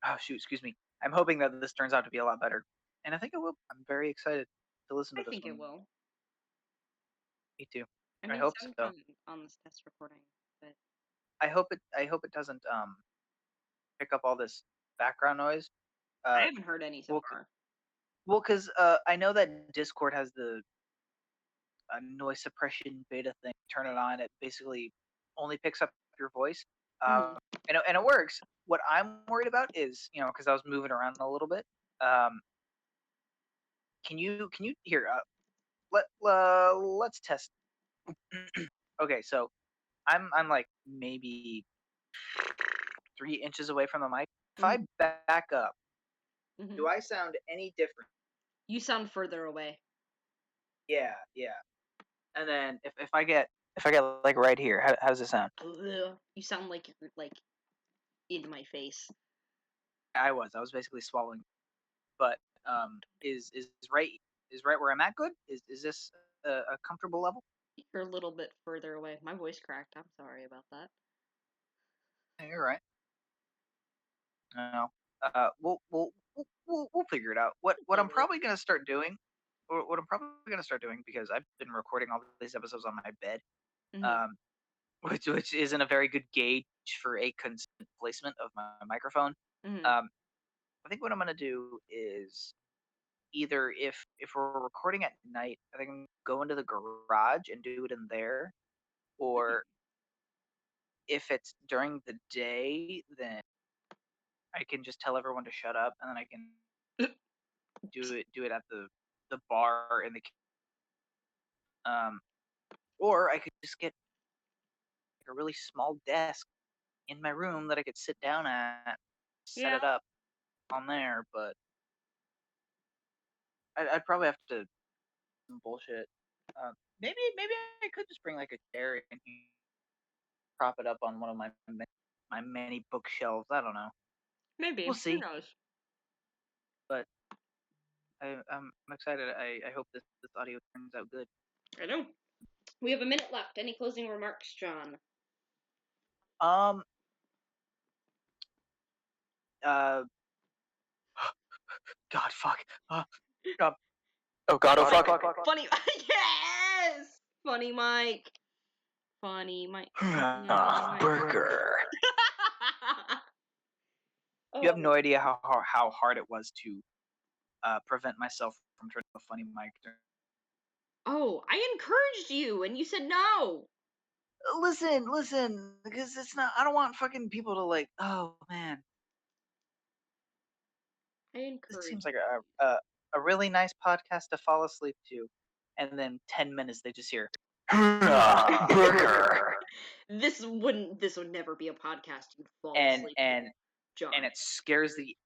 oh shoot, excuse me. I'm hoping that this turns out to be a lot better, and I think it will. I'm very excited to listen to I this think one. it will. Me too. I mean, hope it so. on this test recording, but I hope it doesn't pick up all this background noise. I haven't heard any so far. Well, because I know that Discord has the noise suppression beta thing. Turn it on, it basically only picks up your voice, and it works. What I'm worried about is, because I was moving around a little bit. Can you here? Let's test. Okay, so I'm like maybe 3 inches away from the mic. If I back up, do I sound any different? You sound further away. Yeah. And then if I get like right here, how does it sound? You sound like you're like in my face. I was basically swallowing, but is right where I'm at good? Is this a comfortable level? You're a little bit further away. My voice cracked. I'm sorry about that. You're right. No. We'll figure it out. What I'm probably gonna start doing, because I've been recording all these episodes on my bed, which isn't a very good gauge for a consistent placement of my microphone. I think what I'm gonna do is either if we're recording at night, I think I'm gonna go into the garage and do it in there, or if it's during the day, then I can just tell everyone to shut up, and then I can do it at the bar in the or I could just get like a really small desk in my room that I could sit down at, set it up on there. But I'd probably have to some bullshit. Maybe I could just bring like a chair and prop it up on one of my many bookshelves. I don't know. Maybe. We'll see. Who knows? But I'm excited. I hope this audio turns out good. I know. We have a minute left. Any closing remarks, John? God, fuck. Oh God, oh fuck. Funny. Yes! Funny Mike. Funny Mike. Burger. You have no idea how hard it was to prevent myself from turning a funny mic. Oh, I encouraged you, and you said no. Listen, because it's not. I don't want fucking people to like. Oh man, I this encouraged. seems like a really nice podcast to fall asleep to, and then 10 minutes they just hear burger, This would never be a podcast you'd fall and asleep and to, John. and it scares the.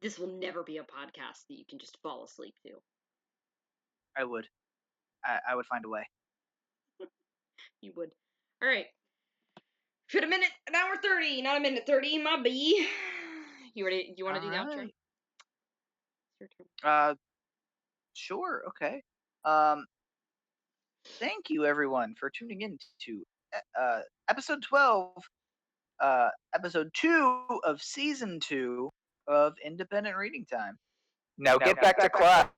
This will never be a podcast that you can just fall asleep to. I would find a way. You would. All right. Should a minute, an hour 30, not a minute 30, my bee. You ready? You want to do the outro? Alright. It's your turn. Sure. Okay. Thank you everyone for tuning in to episode 12, episode 2 of season 2 of Independent Reading Time. Now get back to class.